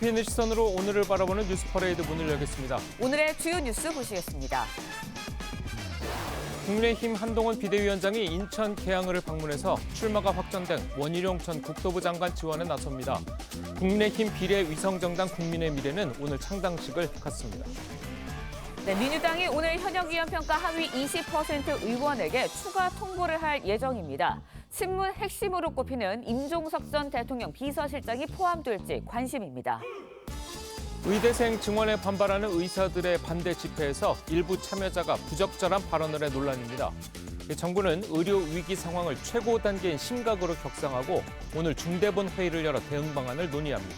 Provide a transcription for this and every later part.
깊이 있는 시선으로 오늘을 바라보는 뉴스 퍼레이드 문을 열겠습니다. 오늘의 주요 뉴스 보시겠습니다. 국민의힘 한동훈 비대위원장이 인천 계양을을 방문해서 출마가 확정된 원희룡 전 국토부 장관 지원에 나섭니다. 국민의힘 비례위성정당 국민의 미래는 오늘 창당식을 갖습니다. 네, 민주당이 오늘 현역 의원 평가 하위 20% 의원에게 추가 통보를 할 예정입니다. 친문 핵심으로 꼽히는 임종석 전 대통령 비서실장이 포함될지 관심입니다. 의대생 증원에 반발하는 의사들의 반대 집회에서 일부 참여자가 부적절한 발언을 해 논란입니다. 정부는 의료 위기 상황을 최고 단계인 심각으로 격상하고 오늘 중대본 회의를 열어 대응 방안을 논의합니다.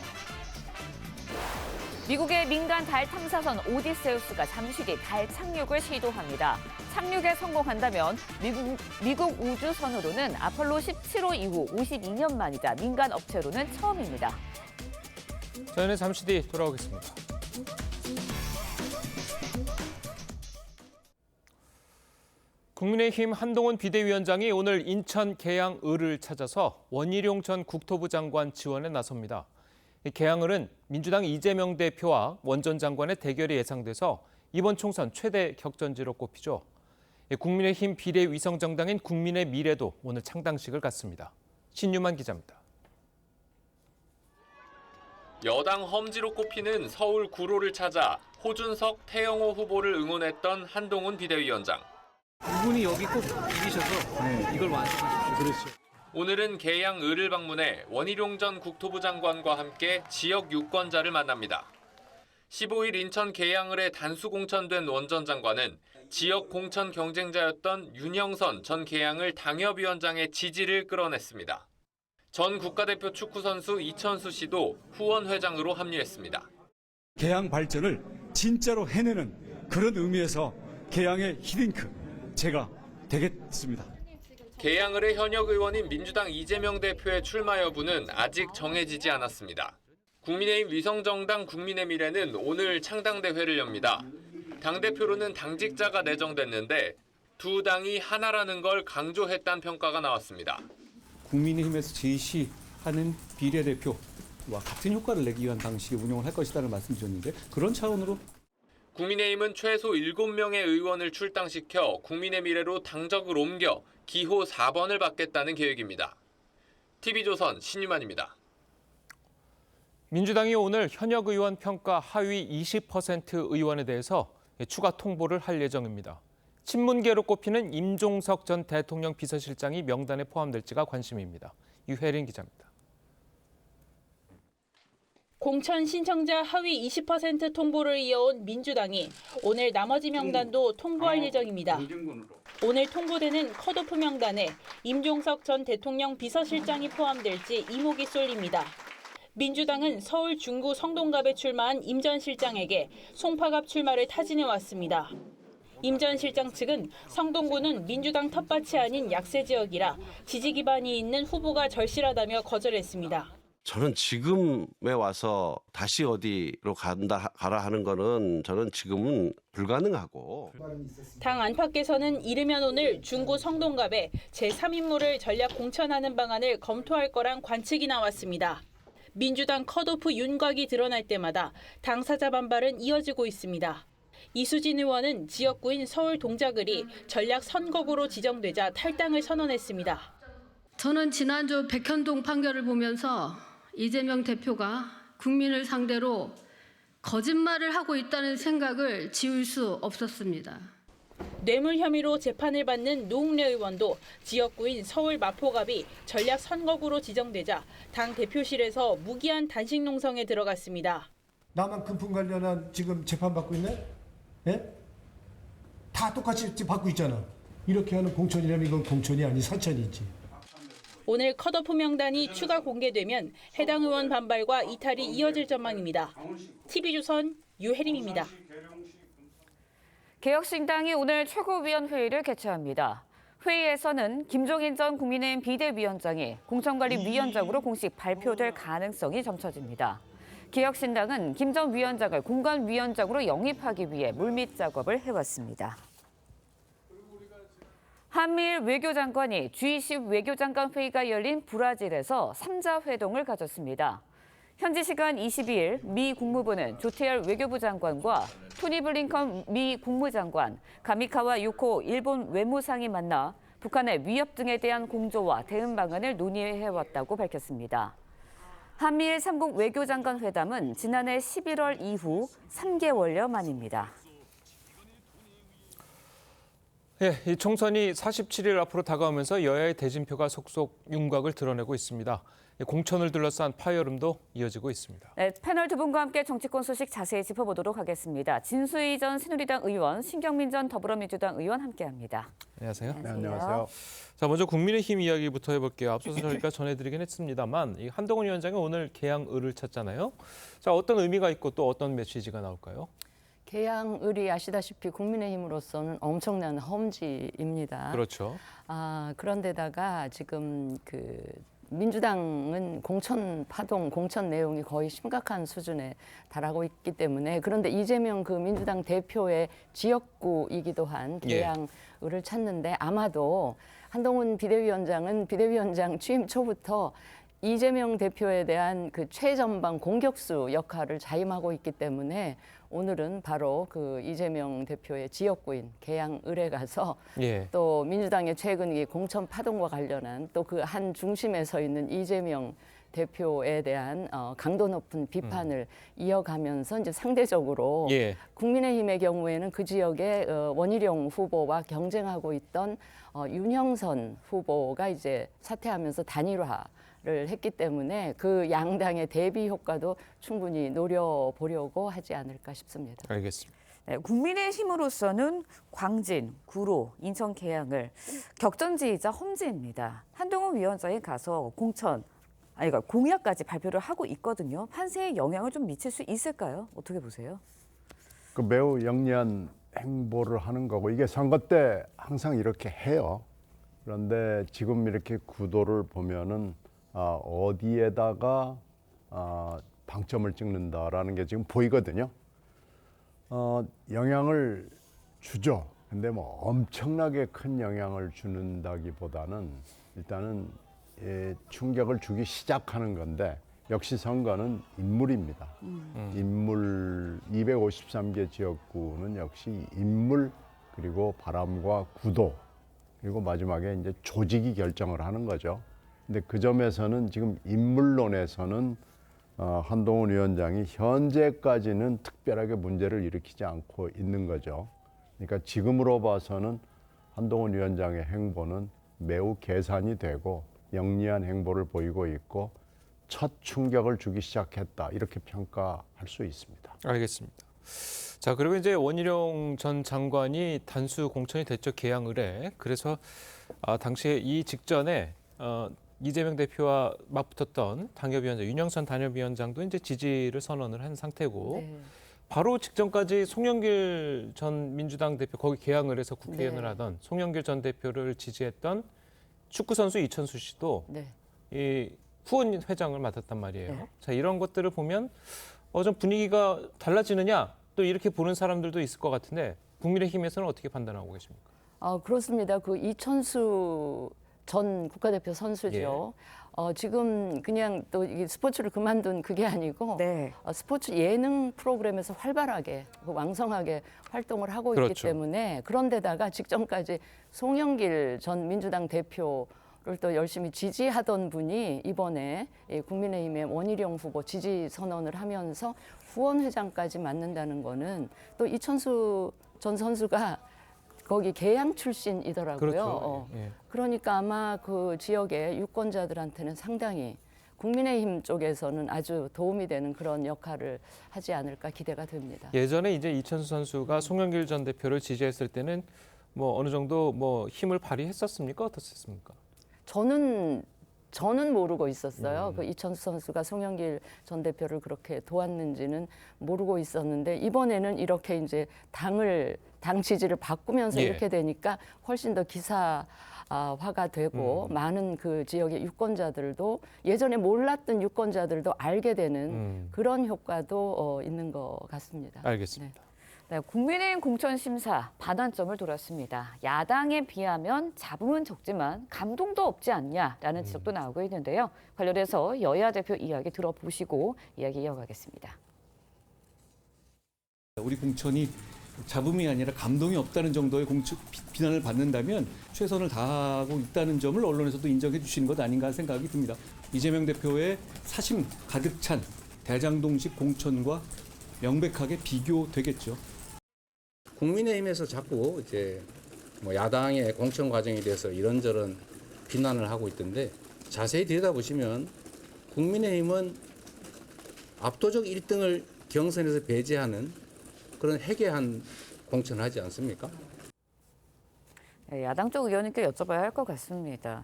미국의 민간 달 탐사선 오디세우스가 잠시 뒤 달 착륙을 시도합니다. 착륙에 성공한다면 미국 우주선으로는 아폴로 17호 이후 52년 만이자 민간 업체로는 처음입니다. 저희는 잠시 뒤 돌아오겠습니다. 국민의힘 한동훈 비대위원장이 오늘 인천 계양을을 찾아서 원희룡 전 국토부 장관 지원에 나섭니다. 계양을은 민주당 이재명 대표와 원 전 장관의 대결이 예상돼서 이번 총선 최대 격전지로 꼽히죠. 국민의힘 비례위성정당인 국민의 미래도 오늘 창당식을 갖습니다. 신유만 기자입니다. 여당 험지로 꼽히는 서울 구로를 찾아 호준석, 태영호 후보를 응원했던 한동훈 비대위원장. 이분이 여기 꼭 이기셔서 이걸 완성하십시오. 그렇죠. 오늘은 계양을을 방문해 원희룡 전 국토부 장관과 함께 지역 유권자를 만납니다. 15일 인천 계양을에 단수 공천된 원 전 장관은 지역 공천 경쟁자였던 윤영선 전 계양을 당협위원장의 지지를 끌어냈습니다. 전 국가대표 축구선수 이천수 씨도 후원회장으로 합류했습니다. 계양 발전을 진짜로 해내는 그런 의미에서 계양의 히딩크 제가 되겠습니다. 계양을의 현역 의원인 민주당 이재명 대표의 출마 여부는 아직 정해지지 않았습니다. 국민의힘 위성정당 국민의 미래는 오늘 창당대회를 엽니다. 당대표로는 당직자가 내정됐는데 두 당이 하나라는 걸 강조했다는 평가가 나왔습니다. 국민의힘에서 제시하는 비례대표와 같은 효과를 내기 위한 방식의 운영을 할 것이라는 말씀드렸는데 그런 차원으로 국민의힘은 최소 7명의 의원을 출당시켜 국민의 미래로 당적을 옮겨 기호 4번을 받겠다는 계획입니다. TV조선 신유만입니다. 민주당이 오늘 현역 의원 평가 하위 20% 의원에 대해서 추가 통보를 할 예정입니다. 친문계로 꼽히는 임종석 전 대통령 비서실장이 명단에 포함될지가 관심입니다. 유혜린 기자입니다. 공천 신청자 하위 20% 통보를 이어온 민주당이 오늘 나머지 명단도 통보할 예정입니다. 오늘 통보되는 컷오프 명단에 임종석 전 대통령 비서실장이 포함될지 이목이 쏠립니다. 민주당은 서울 중구 성동갑에 출마한 임 전 실장에게 송파갑 출마를 타진해왔습니다. 임 전 실장 측은 성동구는 민주당 텃밭이 아닌 약세 지역이라 지지 기반이 있는 후보가 절실하다며 거절했습니다. 저는 지금에 와서 다시 어디로 가라 하는 거는 저는 지금은 불가능하고. 당 안팎에서는 이르면 오늘 중구 성동갑에 제3인물을 전략 공천하는 방안을 검토할 거란 관측이 나왔습니다. 민주당 컷오프 윤곽이 드러날 때마다 당사자 반발은 이어지고 있습니다. 이수진 의원은 지역구인 서울 동작을이 전략 선거구로 지정되자 탈당을 선언했습니다. 저는 지난주 백현동 판결을 보면서 이재명 대표가 국민을 상대로 거짓말을 하고 있다는 생각을 지울 수 없었습니다. 뇌물 혐의로 재판을 받는 노웅래 의원도 지역구인 서울 마포갑이 전략 선거구로 지정되자 당 대표실에서 무기한 단식 농성에 들어갔습니다. 나만 금품 관련한 지금 재판받고 있네? 예? 다 똑같이 받고 있잖아. 이렇게 하는 공천이라면 이건 공천이 아니 사천이지. 오늘 컷오프 명단이 추가 공개되면 해당 의원 반발과 이탈이 이어질 전망입니다. TV조선 유혜림입니다. 개혁신당이 오늘 최고위원회의를 개최합니다. 회의에서는 김종인 전 국민의힘 비대위원장이 공천관리위원장으로 공식 발표될 가능성이 점쳐집니다. 개혁신당은 김 전 위원장을 공관위원장으로 영입하기 위해 물밑 작업을 해왔습니다. 한미일 외교장관이 G20 외교장관 회의가 열린 브라질에서 3자 회동을 가졌습니다. 현지 시간 22일 미 국무부는 조태열 외교부 장관과 토니 블링컨 미 국무장관, 가미카와 유코 일본 외무상이 만나 북한의 위협 등에 대한 공조와 대응 방안을 논의해왔다고 밝혔습니다. 한미일 3국 외교장관 회담은 지난해 11월 이후 3개월여 만입니다. 이 총선이 47일 앞으로 다가오면서 여야의 대진표가 속속 윤곽을 드러내고 있습니다. 공천을 둘러싼 파열음도 이어지고 있습니다. 네, 패널 두 분과 함께 정치권 소식 자세히 짚어보도록 하겠습니다. 진수희 전 새누리당 의원, 신경민 전 더불어민주당 의원 함께합니다. 안녕하세요. 네, 안녕하세요. 자, 먼저 국민의힘 이야기부터 해볼게요. 앞서서 저희가 전해드리긴 했습니다만 이 한동훈 위원장이 오늘 개항을을 찼잖아요. 자, 어떤 의미가 있고 또 어떤 메시지가 나올까요? 개항을이 아시다시피 국민의힘으로서는 엄청난 험지입니다. 그렇죠. 그런데다가 지금 민주당은 공천 파동, 공천 내용이 거의 심각한 수준에 달하고 있기 때문에 그런데 이재명 민주당 대표의 지역구이기도 한 개항을을 찾는데 아마도 한동훈 비대위원장은 비대위원장 취임 초부터 이재명 대표에 대한 최전방 공격수 역할을 자임하고 있기 때문에 오늘은 바로 이재명 대표의 지역구인 계양을에 가서 또 민주당의 최근 공천 파동과 관련한 또 한 중심에 서 있는 이재명 대표에 대한 강도 높은 비판을 이어가면서 이제 상대적으로 국민의힘의 경우에는 그 지역에 원희룡 후보와 경쟁하고 있던 윤형선 후보가 이제 사퇴하면서 단일화를 했기 때문에 그 양당의 대비 효과도 충분히 노려보려고 하지 않을까 싶습니다. 알겠습니다. 네, 국민의힘으로서는 광진, 구로, 인천 계양을 격전지이자 험지입니다. 한동훈 위원장이 가서 그러니까 공약까지 발표를 하고 있거든요. 판세에 영향을 좀 미칠 수 있을까요? 어떻게 보세요? 매우 영리한 행보를 하는 거고 이게 선거 때 항상 이렇게 해요. 그런데 지금 이렇게 구도를 보면은 어디에다가 방점을 찍는다라는 게 지금 보이거든요. 영향을 주죠. 근데 뭐 엄청나게 큰 영향을 주는다기보다는 일단은 충격을 주기 시작하는 건데 역시 선거는 인물입니다. 인물 253개 지역구는 역시 인물 그리고 바람과 구도 그리고 마지막에 이제 조직이 결정을 하는 거죠. 근데 그 점에서는 지금 인물론에서는 한동훈 위원장이 현재까지는 특별하게 문제를 일으키지 않고 있는 거죠. 그러니까 지금으로 봐서는 한동훈 위원장의 행보는 매우 계산이 되고 영리한 행보를 보이고 있고 첫 충격을 주기 시작했다 이렇게 평가할 수 있습니다. 알겠습니다. 자, 그리고 이제 원희룡 전 장관이 단수 공천이 됐죠, 계양을에. 그래서 당시에 이 직전에 이재명 대표와 맞붙었던 당협위원장 윤영선 당협위원장도 이제 지지를 선언을 한 상태고 바로 직전까지 송영길 전 민주당 대표 거기 계양을 해서 국회의원을 하던 송영길 전 대표를 지지했던 축구 선수 이천수 씨도 이 후원 회장을 맡았단 말이에요. 자, 이런 것들을 보면 좀 분위기가 달라지느냐 또 이렇게 보는 사람들도 있을 것 같은데 국민의힘에서는 어떻게 판단하고 계십니까? 그렇습니다. 이천수 전 국가대표 선수죠. 지금 그냥 또 이게 스포츠를 그만둔 그게 아니고 스포츠 예능 프로그램에서 활발하게 왕성하게 활동을 하고 있기 때문에 그런데다가 직전까지 송영길 전 민주당 대표를 또 열심히 지지하던 분이 이번에 국민의힘의 원희룡 후보 지지 선언을 하면서 후원회장까지 맡는다는 거는 또 이천수 전 선수가 거기 계양 출신이더라고요. 그러니까 아마 그 지역의 유권자들한테는 상당히 국민의힘 쪽에서는 아주 도움이 되는 그런 역할을 하지 않을까 기대가 됩니다. 예전에 이제 이천수 선수가 송영길 전 대표를 지지했을 때는 뭐 어느 정도 뭐 힘을 발휘했었습니까? 어떻습니까? 저는 모르고 있었어요. 이천수 선수가 송영길 전 대표를 그렇게 도왔는지는 모르고 있었는데 이번에는 이렇게 이제 당 지지를 바꾸면서 이렇게 되니까 훨씬 더 기사화가 되고 많은 그 지역의 유권자들도 예전에 몰랐던 유권자들도 알게 되는 그런 효과도 있는 것 같습니다. 알겠습니다. 네, 국민의힘 공천심사 반환점을 돌았습니다. 야당에 비하면 잡음은 적지만 감동도 없지 않냐라는 지적도 나오고 있는데요. 관련해서 여야 대표 이야기 들어보시고 이야기 이어가겠습니다. 우리 공천이 잡음이 아니라 감동이 없다는 정도의 비난을 받는다면 최선을 다하고 있다는 점을 언론에서도 인정해 주시는 것 아닌가 생각이 듭니다. 이재명 대표의 사심 가득 찬 대장동식 공천과 명백하게 비교되겠죠. 국민의힘에서 자꾸 이제 뭐 야당의 공천 과정에 대해서 이런저런 비난을 하고 있던데 자세히 들여다보시면 국민의힘은 압도적 1등을 경선에서 배제하는 그런 해괴한 공천을 하지 않습니까? 네, 야당 쪽 의원님께 여쭤봐야 할 것 같습니다.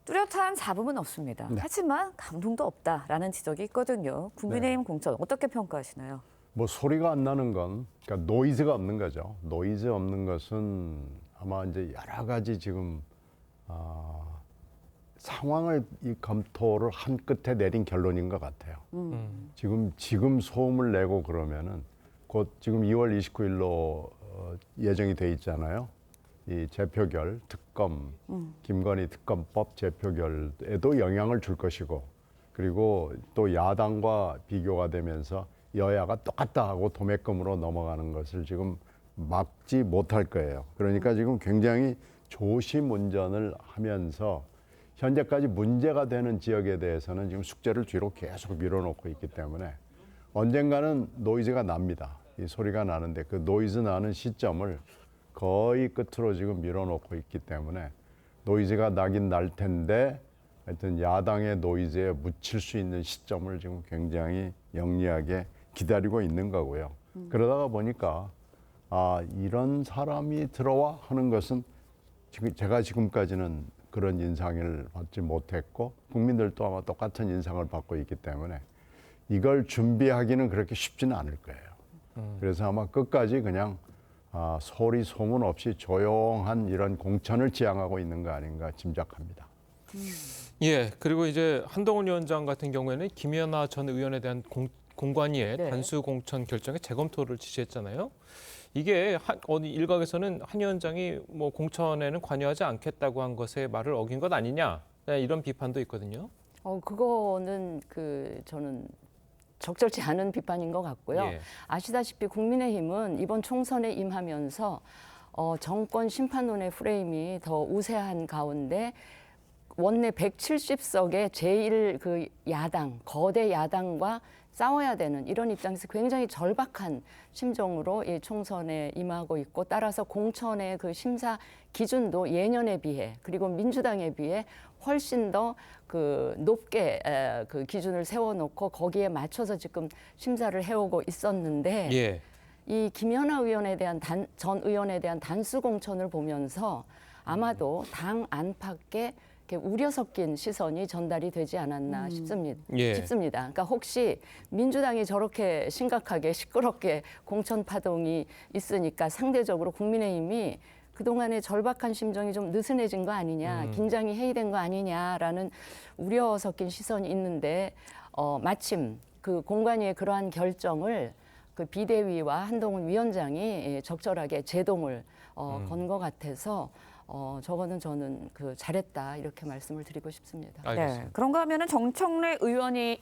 뚜렷한 잡음은 없습니다. 네. 하지만 감동도 없다라는 지적이 있거든요. 국민의힘 공천 어떻게 평가하시나요? 뭐 소리가 안 나는 건 그러니까 노이즈가 없는 거죠. 노이즈 없는 것은 아마 이제 여러 가지 지금 상황을 이 검토를 한 끝에 내린 결론인 것 같아요. 지금 소음을 내고 그러면은 곧 지금 2월 29일로 예정이 돼 있잖아요. 이 재표결 특검 김건희 특검법 재표결에도 영향을 줄 것이고 그리고 또 야당과 비교가 되면서 여야가 똑같다 하고 도매금으로 넘어가는 것을 지금 막지 못할 거예요. 그러니까 지금 굉장히 조심 운전을 하면서 현재까지 문제가 되는 지역에 대해서는 지금 숙제를 뒤로 계속 밀어놓고 있기 때문에 언젠가는 노이즈가 납니다. 이 소리가 나는데 그 노이즈 나는 시점을 거의 끝으로 지금 밀어놓고 있기 때문에 노이즈가 나긴 날 텐데 하여튼 야당의 노이즈에 묻힐 수 있는 시점을 지금 굉장히 영리하게 기다리고 있는 거고요. 그러다가 보니까 이런 사람이 들어와 하는 것은 제가 지금까지는 그런 인상을 받지 못했고 국민들도 아마 똑같은 인상을 받고 있기 때문에 이걸 준비하기는 그렇게 쉽지는 않을 거예요. 그래서 아마 끝까지 그냥 소리 소문 없이 조용한 이런 공천을 지향하고 있는 거 아닌가 짐작합니다. 예, 그리고 이제 한동훈 위원장 같은 경우에는 김연아 전 의원에 대한 공관위의 네. 단수 공천 결정의 재검토를 지시했잖아요. 이게 어느 일각에서는 한 위원장이 뭐 공천에는 관여하지 않겠다고 한 것에 말을 어긴 것 아니냐 이런 비판도 있거든요. 그거는 저는 적절치 않은 비판인 것 같고요. 예. 아시다시피 국민의힘은 이번 총선에 임하면서 정권 심판론의 프레임이 더 우세한 가운데 원내 170석의 제1 야당, 거대 야당과 싸워야 되는 이런 입장에서 굉장히 절박한 심정으로 이 총선에 임하고 있고 따라서 공천의 그 심사 기준도 예년에 비해 그리고 민주당에 비해 훨씬 더 높게 그 기준을 세워놓고 거기에 맞춰서 지금 심사를 해오고 있었는데 예. 이 김연아 의원에 대한 전 의원에 대한 단수 공천을 보면서 아마도 당 안팎에 우려 섞인 시선이 전달이 되지 않았나 싶습니다. 예. 그러니까 혹시 민주당이 저렇게 심각하게 시끄럽게 공천 파동이 있으니까 상대적으로 국민의힘이 그동안의 절박한 심정이 좀 느슨해진 거 아니냐, 긴장이 해이된 거 아니냐라는 우려 섞인 시선이 있는데 마침 그 공관위의 그러한 결정을 그 비대위와 한동훈 위원장이 적절하게 제동을 건 것 같아서 저거는 저는 잘했다 이렇게 말씀을 드리고 싶습니다. 알겠습니다. 네, 그런가 하면은 정청래 의원이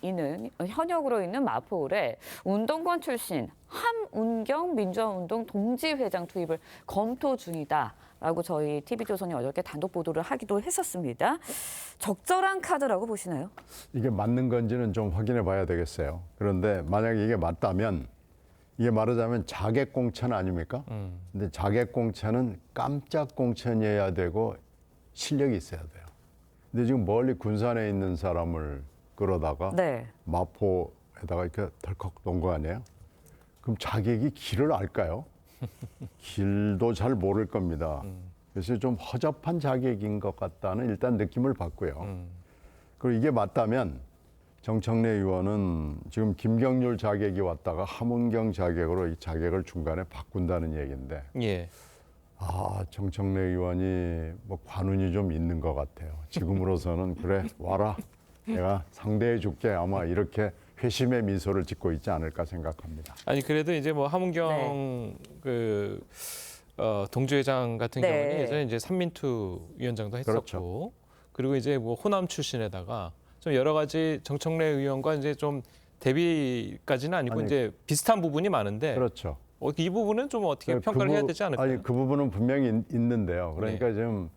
현역으로 있는 마포울에 운동권 출신 함운경 민주화운동 동지회장 투입을 검토 중이다라고 저희 TV조선이 어저께 단독 보도를 하기도 했었습니다. 적절한 카드라고 보시나요? 이게 맞는 건지는 좀 확인해 봐야 되겠어요. 그런데 만약에 이게 맞다면 이게 말하자면 자객 공천 아닙니까? 근데 자객 공천은 깜짝 공천이어야 되고 실력이 있어야 돼요. 근데 지금 멀리 군산에 있는 사람을 끌어다가 네. 마포에다가 이렇게 덜컥 놓은 거 아니에요? 그럼 자객이 길을 알까요? 길도 잘 모를 겁니다. 그래서 좀 허접한 자객인 것 같다는 일단 느낌을 받고요. 그리고 이게 맞다면 정청래 의원은 지금 김경률 자객이 왔다가 함운경 자객으로 이 자객을 중간에 바꾼다는 얘기인데 예. 정청래 의원이 뭐 관운이 좀 있는 것 같아요. 지금으로서는 그래 와라 내가 상대해 줄게 아마 이렇게 회심의 미소를 짓고 있지 않을까 생각합니다. 아니 그래도 이제 뭐 함은경 동주회장 같은 네. 경우는 예전에 이제 삼민투 위원장도 했었고 그렇죠. 그리고 이제 뭐 호남 출신에다가 좀 여러 가지 정청래 의원과 이제 좀 대비까지는 아니고 아니, 이제 비슷한 부분이 많은데 그렇죠. 이 부분은 좀 어떻게 평가를 해야 되지 않을까요? 아니 그 부분은 분명히 있는데요. 그러니까 지금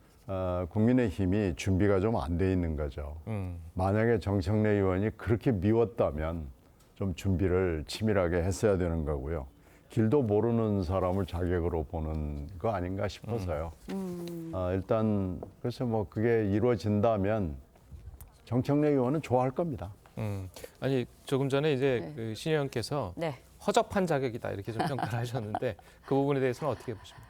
국민의힘이 준비가 좀 안 돼 있는 거죠. 만약에 정청래 의원이 그렇게 미웠다면 좀 준비를 치밀하게 했어야 되는 거고요. 길도 모르는 사람을 자격으로 보는 거 아닌가 싶어서요. 일단 그래서 뭐 그게 이루어진다면 정청래 의원은 좋아할 겁니다. 아니 조금 전에 이제 네. 그 신 의원께서 네. 허접한 자격이다 이렇게 좀 평가를 하셨는데 그 부분에 대해서는 어떻게 보십니까?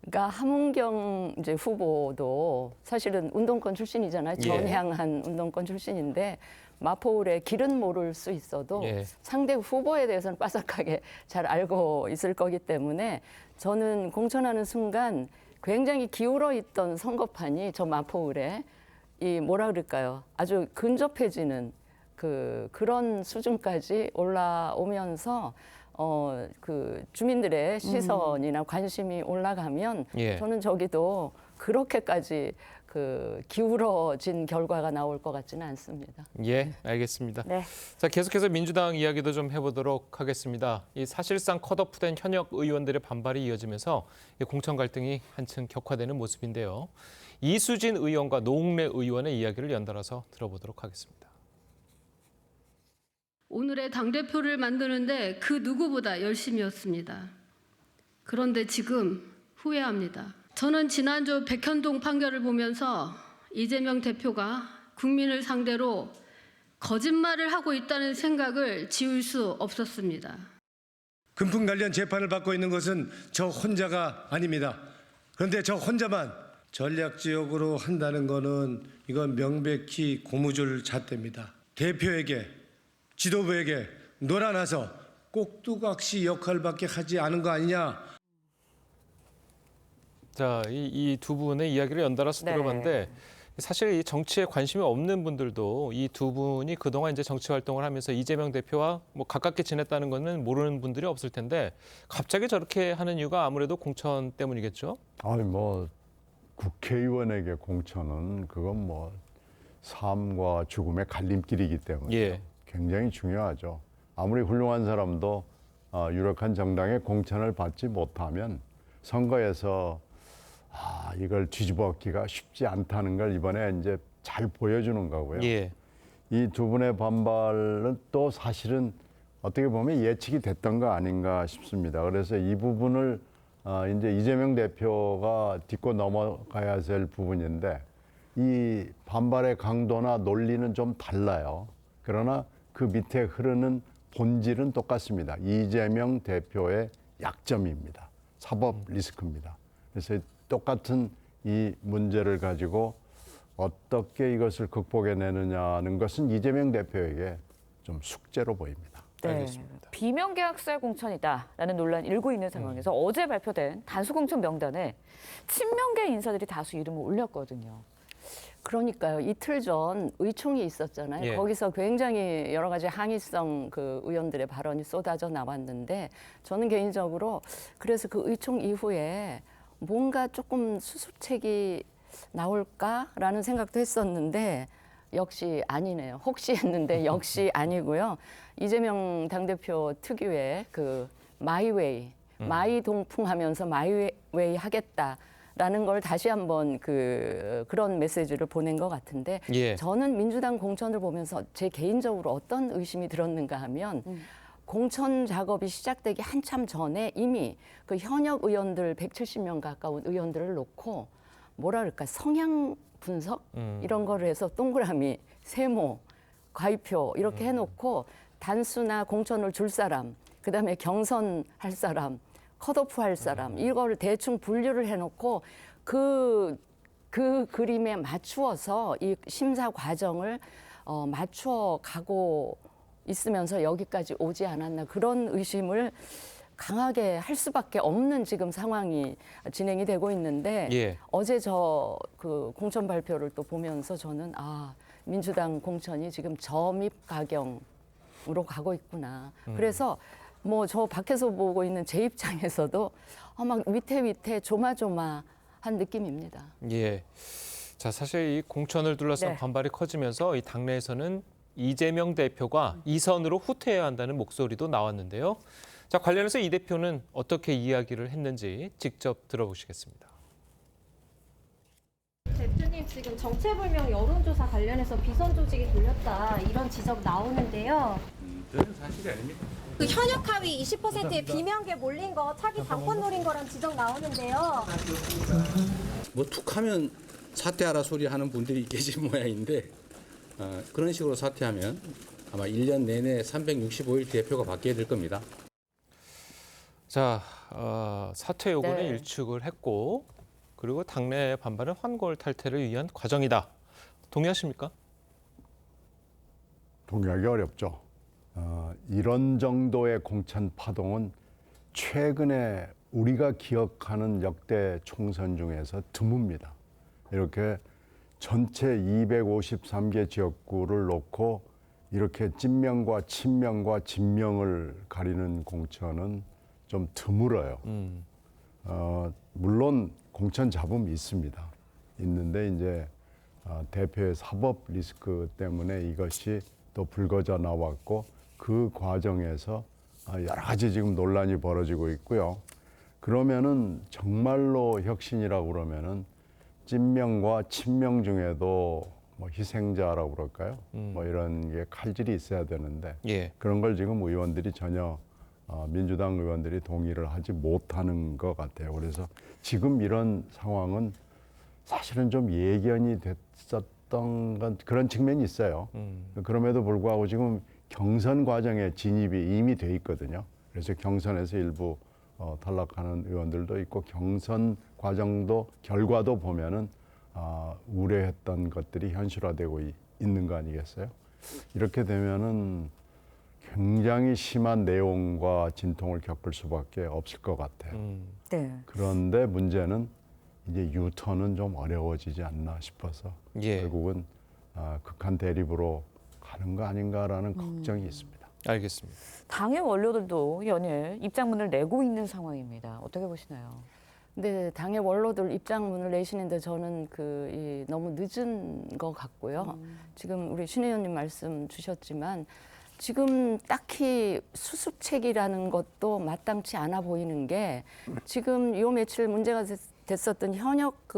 그러니까 함은경 이제 후보도 사실은 운동권 출신이잖아요. 예. 전향한 운동권 출신인데 마포울의 길은 모를 수 있어도 예. 상대 후보에 대해서는 빠삭하게 잘 알고 있을 거기 때문에 저는 공천하는 순간 굉장히 기울어 있던 선거판이 저 마포울에 이 뭐라 그럴까요? 아주 근접해지는 그런 수준까지 올라오면서 그 주민들의 시선이나 관심이 올라가면 예. 저는 저기도 그렇게까지 기울어진 결과가 나올 것 같지는 않습니다. 예, 알겠습니다. 네. 자, 계속해서 민주당 이야기도 좀 해보도록 하겠습니다. 이 사실상 컷오프된 현역 의원들의 반발이 이어지면서 이 공천 갈등이 한층 격화되는 모습인데요. 이수진 의원과 노웅래 의원의 이야기를 연달아서 들어보도록 하겠습니다. 오늘의 당대표를 만드는데 그 누구보다 열심이었습니다. 그런데 지금 후회합니다. 저는 지난주 백현동 판결을 보면서 이재명 대표가 국민을 상대로 거짓말을 하고 있다는 생각을 지울 수 없었습니다. 금품 관련 재판을 받고 있는 것은 저 혼자가 아닙니다. 그런데 저 혼자만 전략지역으로 한다는 것은 이건 명백히 고무줄 잣대입니다. 대표에게 지도부에게 놀아나서 꼭두각시 역할밖에 하지 않은 거 아니냐. 자, 이 두 분의 이야기를 연달아서 네. 들어봤는데 사실 이 정치에 관심이 없는 분들도 이 두 분이 그동안 이제 정치 활동을 하면서 이재명 대표와 뭐 가깝게 지냈다는 거는 모르는 분들이 없을 텐데 갑자기 저렇게 하는 이유가 아무래도 공천 때문이겠죠? 아니 뭐 국회의원에게 공천은 그건 뭐 삶과 죽음의 갈림길이기 때문에 예. 굉장히 중요하죠. 아무리 훌륭한 사람도 유력한 정당의 공천을 받지 못하면 선거에서 이걸 뒤집어쓰기가 쉽지 않다는 걸 이번에 이제 잘 보여주는 거고요. 예. 이 두 분의 반발은 또 사실은 어떻게 보면 예측이 됐던 거 아닌가 싶습니다. 그래서 이 부분을 이제 이재명 대표가 딛고 넘어가야 될 부분인데 이 반발의 강도나 논리는 좀 달라요. 그러나 그 밑에 흐르는 본질은 똑같습니다. 이재명 대표의 약점입니다. 사법 리스크입니다. 그래서 똑같은 이 문제를 가지고 어떻게 이것을 극복해내느냐는 것은 이재명 대표에게 좀 숙제로 보입니다. 네. 알겠습니다. 비명계약서의 공천이다라는 논란이 일고 있는 상황에서 어제 발표된 단수공천 명단에 친명계 인사들이 다수 이름을 올렸거든요. 그러니까요. 이틀 전 의총이 있었잖아요. 예. 거기서 굉장히 여러 가지 항의성 의원들의 발언이 쏟아져 나왔는데 저는 개인적으로 그래서 그 의총 이후에 뭔가 조금 수습책이 나올까라는 생각도 했었는데 역시 아니네요. 혹시 했는데 역시 아니고요. 이재명 당대표 특유의 마이웨이, 마이 동풍하면서 마이웨이 하겠다라는 걸 다시 한번 그런 메시지를 보낸 것 같은데 예. 저는 민주당 공천을 보면서 제 개인적으로 어떤 의심이 들었는가 하면 공천 작업이 시작되기 한참 전에 이미 그 현역 의원들 170명 가까운 의원들을 놓고 뭐라 그럴까 성향 분석 이런 거를 해서 동그라미, 세모, 과의표 이렇게 해놓고 단수나 공천을 줄 사람, 그다음에 경선할 사람, 컷오프 할 사람 이거를 대충 분류를 해놓고 그 그림에 맞추어서 이 심사 과정을 맞추어 가고 있으면서 여기까지 오지 않았나 그런 의심을 강하게 할 수밖에 없는 지금 상황이 진행이 되고 있는데 예. 어제 저 공천 발표를 또 보면서 저는 민주당 공천이 지금 점입 가경에 가고 있구나. 그래서 뭐 저 밖에서 보고 있는 제 입장에서도 막 위태위태 조마조마한 느낌입니다. 예. 자, 사실 이 공천을 둘러싼 네. 반발이 커지면서 이 당내에서는 이재명 대표가 이선으로 후퇴해야 한다는 목소리도 나왔는데요. 자, 관련해서 이 대표는 어떻게 이야기를 했는지 직접 들어보시겠습니다. 대표님 지금 정체불명 여론조사 관련해서 비선 조직이 돌렸다 이런 지적 나오는데요. 저는 사실이 아닙니다. 그 현역 하위 20%의 비명계 몰린 거 차기 당권 노린 거란 지적 나오는데요. 뭐 툭하면 사퇴하라 소리 하는 분들이 계신 모양인데 그런 식으로 사퇴하면 아마 1년 내내 365일 대표가 바뀌어야 될 겁니다. 자, 사퇴 요구는 네. 일축을 했고 그리고 당내 반발은 환골 탈퇴를 위한 과정이다. 동의하십니까? 동의하기 어렵죠. 이런 정도의 공천 파동은 최근에 우리가 기억하는 역대 총선 중에서 드뭅니다. 이렇게 전체 253개 지역구를 놓고 이렇게 찐명과 친명과 진명을 가리는 공천은 좀 드물어요. 물론 공천 잡음이 있습니다. 있는데 이제 대표의 사법 리스크 때문에 이것이 또 불거져 나왔고 그 과정에서 여러 가지 지금 논란이 벌어지고 있고요. 그러면은 정말로 혁신이라고 그러면은 찐명과 친명 중에도 뭐 희생자라고 그럴까요? 뭐 이런 게 칼질이 있어야 되는데 예. 그런 걸 지금 의원들이 전혀 민주당 의원들이 동의를 하지 못하는 것 같아요. 그래서 지금 이런 상황은 사실은 좀 예견이 됐었던 그런 측면이 있어요. 그럼에도 불구하고 지금 경선 과정에 진입이 이미 돼 있거든요. 그래서 경선에서 일부 탈락하는 의원들도 있고 경선 과정도 결과도 보면은 우려했던 것들이 현실화되고 있는 거 아니겠어요? 이렇게 되면은 굉장히 심한 내용과 진통을 겪을 수밖에 없을 것 같아요. 네. 그런데 문제는 이제 유턴은 좀 어려워지지 않나 싶어서 예. 결국은 극한 대립으로 가는 거 아닌가라는 걱정이 있습니다. 알겠습니다. 당의 원로들도 연일 입장문을 내고 있는 상황입니다. 어떻게 보시나요? 근데 당의 원로들 입장문을 내시는데 저는 너무 늦은 것 같고요. 지금 우리 신 의원님 말씀 주셨지만 지금 딱히 수습책이라는 것도 마땅치 않아 보이는 게 지금 요 며칠 문제가 됐었던 현역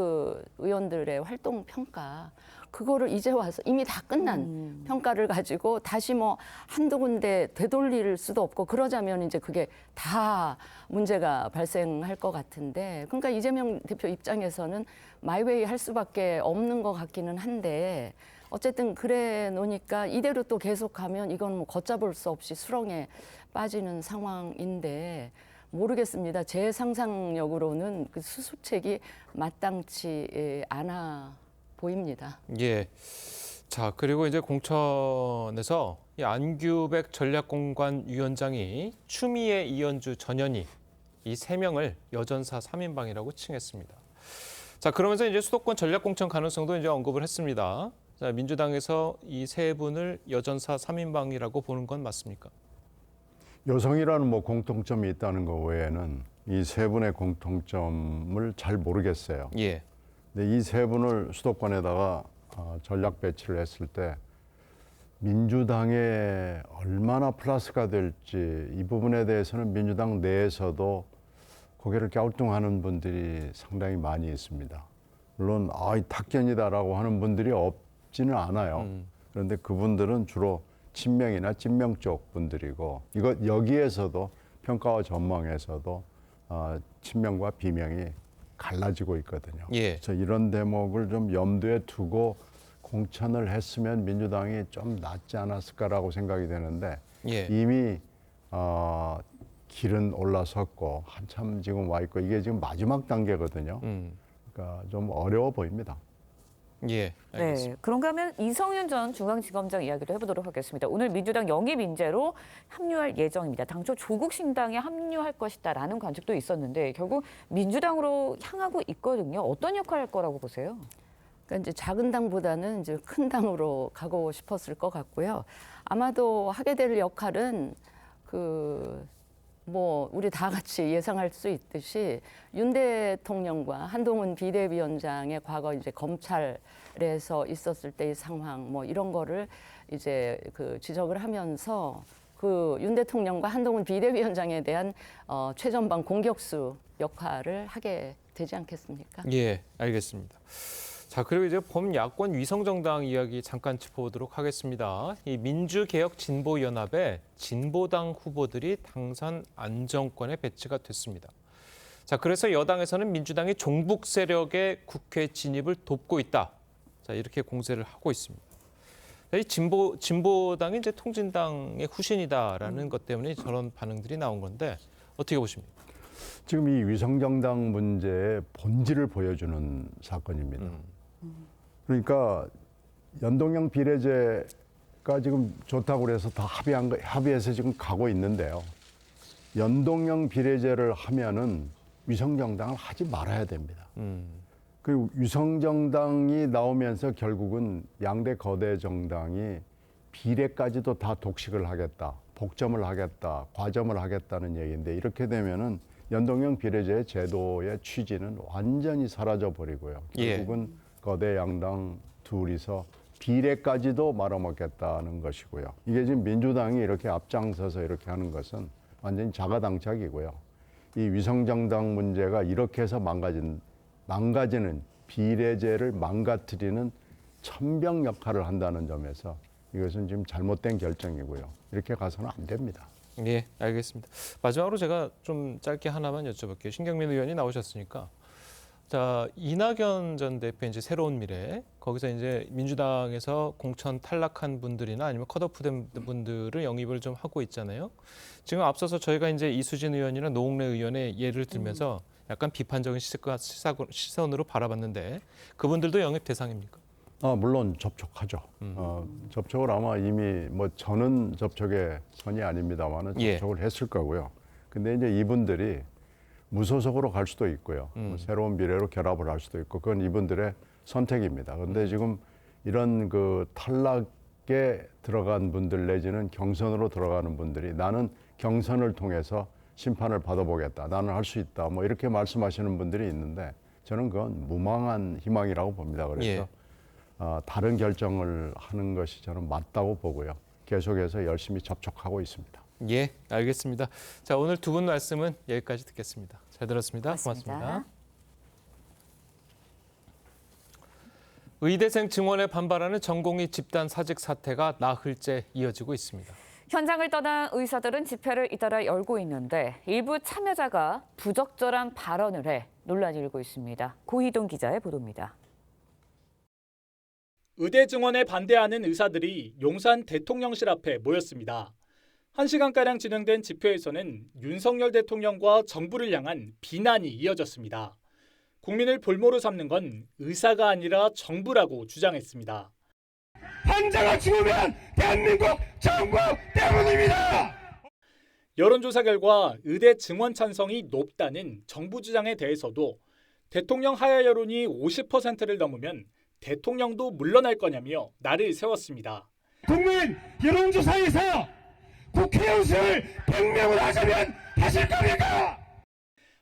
의원들의 활동 평가 그거를 이제 와서 이미 다 끝난 평가를 가지고 다시 뭐 한두 군데 되돌릴 수도 없고 그러자면 이제 그게 다 문제가 발생할 것 같은데 그러니까 이재명 대표 입장에서는 마이웨이 할 수밖에 없는 것 같기는 한데 어쨌든 그래 놓으니까 이대로 또 계속하면 이건 뭐 걷잡을 수 없이 수렁에 빠지는 상황인데 모르겠습니다. 제 상상력으로는 그 수습책이 마땅치 않아 보입니다. 예. 자, 그리고 이제 공천에서 이 안규백 전략공관위원장이 추미애, 이현주, 전현희 이 세 명을 여전사 3인방이라고 칭했습니다. 자, 그러면서 이제 수도권 전략공천 가능성도 이제 언급을 했습니다. 자, 민주당에서 이 세 분을 여전사 3인방이라고 보는 건 맞습니까? 여성이라는 뭐 공통점이 있다는 것 외에는 이 세 분의 공통점을 잘 모르겠어요. 예. 근데 이 세 분을 수도권에다가 전략 배치를 했을 때 민주당에 얼마나 플러스가 될지 이 부분에 대해서는 민주당 내에서도 고개를 갸우뚱하는 분들이 상당히 많이 있습니다. 물론 이 탁견이다라고 하는 분들이 없지는 않아요. 그런데 그분들은 주로 친명이나 찐명 쪽 분들이고 여기에서도 평가와 전망에서도 친명과 비명이 갈라지고 있거든요. 예. 그래서 이런 대목을 좀 염두에 두고 공천을 했으면 민주당이 좀 낫지 않았을까라고 생각이 되는데 예. 이미 길은 올라섰고 한참 지금 와 있고 이게 지금 마지막 단계거든요. 그러니까 좀 어려워 보입니다. 예, 알겠습니다. 네, 그런가 하면 이성윤 전 중앙지검장 이야기도 해보도록 하겠습니다. 오늘 민주당 영입 인재로 합류할 예정입니다. 당초 조국 신당에 합류할 것이다라는 관측도 있었는데 결국 민주당으로 향하고 있거든요. 어떤 역할을 할 거라고 보세요? 그러니까 이제 작은 당보다는 이제 큰 당으로 가고 싶었을 것 같고요. 아마도 하게 될 역할은 뭐 우리 다 같이 예상할 수 있듯이 윤 대통령과 한동훈 비대위원장의 과거 이제 검찰에서 있었을 때의 상황 뭐 이런 거를 이제 지적을 하면서 윤 대통령과 한동훈 비대위원장에 대한 최전방 공격수 역할을 하게 되지 않겠습니까? 예, 알겠습니다. 자, 그리고 이제 범야권 위성정당 이야기 잠깐 짚어보도록 하겠습니다. 이 민주개혁진보연합의 진보당 후보들이 당선 안정권에 배치가 됐습니다. 자, 그래서 여당에서는 민주당이 종북 세력의 국회 진입을 돕고 있다. 자, 이렇게 공세를 하고 있습니다. 이 진보당이 이제 통진당의 후신이다라는 것 때문에 저런 반응들이 나온 건데 어떻게 보십니까? 지금 이 위성정당 문제의 본질을 보여주는 사건입니다. 그러니까 연동형 비례제가 지금 좋다고 그래서 다 합의해서 지금 가고 있는데요. 연동형 비례제를 하면은 위성정당을 하지 말아야 됩니다. 그리고 위성정당이 나오면서 결국은 양대 거대 정당이 비례까지도 다 독식을 하겠다, 복점을 하겠다, 과점을 하겠다는 얘기인데 이렇게 되면은 연동형 비례제 제도의 취지는 완전히 사라져 버리고요. 결국은 거대 양당 둘이서 비례까지도 말아먹겠다는 것이고요. 이게 지금 민주당이 이렇게 앞장서서 이렇게 하는 것은 완전히 자가당착이고요. 이 위성정당 문제가 이렇게 해서 망가지는 비례제를 망가뜨리는 천병 역할을 한다는 점에서 이것은 지금 잘못된 결정이고요. 이렇게 가서는 안 됩니다. 예, 알겠습니다. 마지막으로 제가 좀 짧게 하나만 여쭤볼게요. 신경민 의원이 나오셨으니까. 자, 이낙연 전 대표 이제 새로운 미래 거기서 이제 민주당에서 공천 탈락한 분들이나 아니면 컷오프된 분들을 영입을 좀 하고 있잖아요. 지금 앞서서 저희가 이제 이수진 의원이나 노웅래 의원의 예를 들면서 약간 비판적인 시선으로 바라봤는데 그분들도 영입 대상입니까? 물론 접촉하죠. 접촉을 아마 이미 뭐 저는 접촉의 선이 아닙니다만은 접촉을 했을 거고요. 근데 이제 이분들이 무소속으로 갈 수도 있고요. 뭐 새로운 미래로 결합을 할 수도 있고 그건 이분들의 선택입니다. 그런데 지금 이런 탈락에 들어간 분들 내지는 경선으로 들어가는 분들이 나는 경선을 통해서 심판을 받아보겠다. 나는 할 수 있다. 뭐 이렇게 말씀하시는 분들이 있는데 저는 그건 무망한 희망이라고 봅니다. 그래서 다른 결정을 하는 것이 저는 맞다고 보고요. 계속해서 열심히 접촉하고 있습니다. 예, 알겠습니다. 자, 오늘 두 분 말씀은 여기까지 듣겠습니다. 잘 들었습니다. 고맙습니다. 의대생 증원에 반발하는 전공의 집단 사직 사태가 나흘째 이어지고 있습니다. 현장을 떠난 의사들은 집회를 잇따라 열고 있는데 일부 참여자가 부적절한 발언을 해 논란이 일고 있습니다. 고희동 기자의 보도입니다. 의대 증원에 반대하는 의사들이 용산 대통령실 앞에 모였습니다. 1시간가량 진행된 집회에서는 윤석열 대통령과 정부를 향한 비난이 이어졌습니다. 국민을 볼모로 삼는 건 의사가 아니라 정부라고 주장했습니다. 환자가 죽으면 대한민국 정부 때문입니다. 여론조사 결과 의대 증원 찬성이 높다는 정부 주장에 대해서도 대통령 하야 여론이 50%를 넘으면 대통령도 물러날 거냐며 날을 세웠습니다. 국민 여론조사에서 국회의원을 100명을 하자면 하실 겁니까?